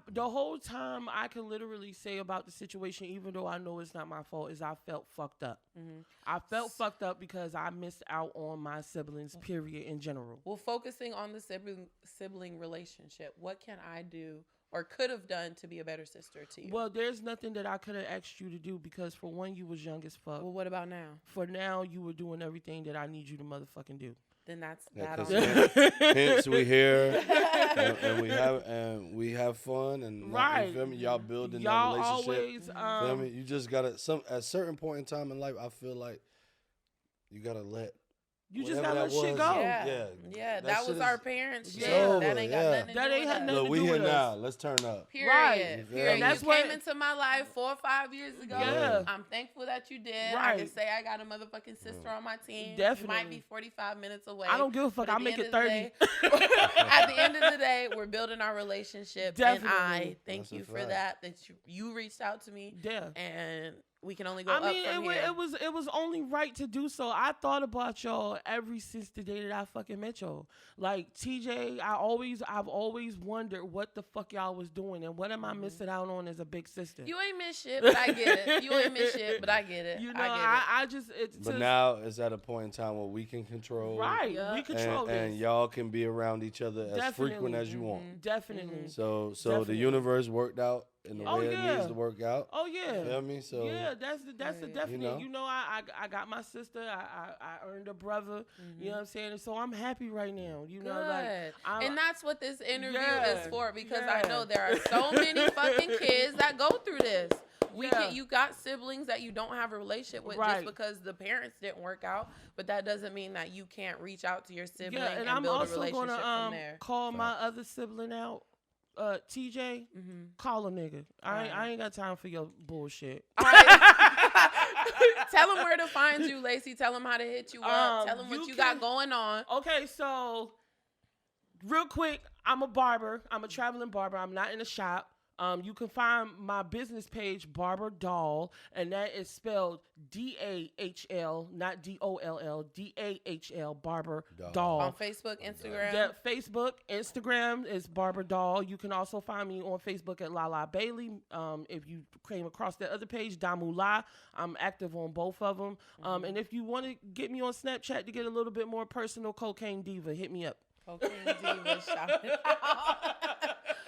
The whole time I can literally say about the situation, even though I know it's not my fault, is I felt fucked up. I felt fucked up because I missed out on my siblings, period, in general. Well, focusing on the sibling relationship, what can I do or could have done to be a better sister to you? Well, there's nothing that I could have asked you to do, because for one, you was young as fuck. Well, what about now? For now, you were doing everything that I need you to motherfucking do. Then that's Yeah, that. hence we here and we have fun, and right. You feel me? Y'all building y'all that relationship. Always, feel me? You just gotta at a certain point in time in life, I feel like you gotta let. You just gotta let shit go. Yeah. That was our parents. Yeah, that ain't got nothing to do with nothing us. Look, we do here with now. us. Let's turn up. Period. Right. Period. And that's you what came into my life 4 or 5 years ago. Yeah. I'm thankful that you did. Right. I can say I got a motherfucking sister on my team. Definitely. You might be 45 minutes away. I don't give a fuck. I'll make it 30. At the end of the day, we're building our relationship. Definitely. And I thank That's a you for fact. that you reached out to me. Yeah. And we can only go I up mean, from here. it was only right to do so. I thought about y'all ever since the day that I fucking met y'all. Like TJ, I've always wondered what the fuck y'all was doing and what am I missing out on as a big sister. You ain't miss shit, but I get it. You ain't miss shit, but I get it. You know, I just But now it's at a point in time where we can control. Right, Yeah. we control this. And y'all can be around each other as frequent as you want. Definitely. So Definitely. the universe worked out in the way it needs to work out. Oh yeah. You feel me? So yeah, that's a definite. You know? I got my sister. I earned a brother. You know what I'm saying? And so I'm happy right now. You know, like and that's what this interview Yeah, is for, because yeah. I know there are so many fucking kids that go through this. You got siblings that you don't have a relationship with just because the parents didn't work out, but that doesn't mean that you can't reach out to your sibling and I'm build a also relationship gonna from there. call my other sibling out. TJ, call a nigga. I ain't got time for your bullshit. All right. Tell them where to find you, Lacey. Tell them how to hit you up. Tell them what you got going on. Okay, so real quick, I'm a barber. I'm a traveling barber. I'm not in a shop. You can find my business page, Barber Doll, and that is spelled DAHL, not DOLL, DAHL, Barber Doll. On Facebook, Instagram? Yeah, Facebook, Instagram is Barber Doll. You can also find me on Facebook at LaLa Bailey. If you came across that other page, Damula, I'm active on both of them. And if you want to get me on Snapchat to get a little bit more personal, Cocaine Diva, hit me up. Cocaine Diva, shout it out.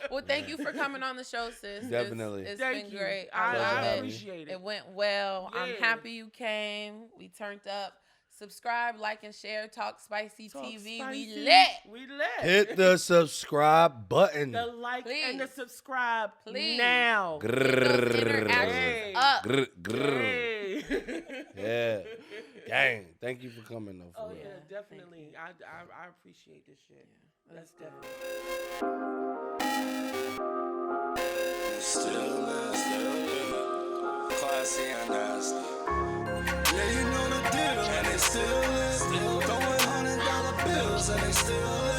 Well, thank you for coming on the show, sis. Definitely. It's Thank been you. great. I love it. Appreciate it. It went well. Yeah. I'm happy you came. We turned up. Subscribe, like, and share. Talk Spicy TV. Spicy. We lit. We lit. Hit the subscribe button. The like and the Please. subscribe Please. now. Get those interactions up. Hey. Yeah. Gang. Thank you for coming though. Oh For real. yeah, definitely. I appreciate this shit. That's definitely. Still messy and nasty. Yeah, you know the deal, and they still live. Throwing $100 bills, and they still live.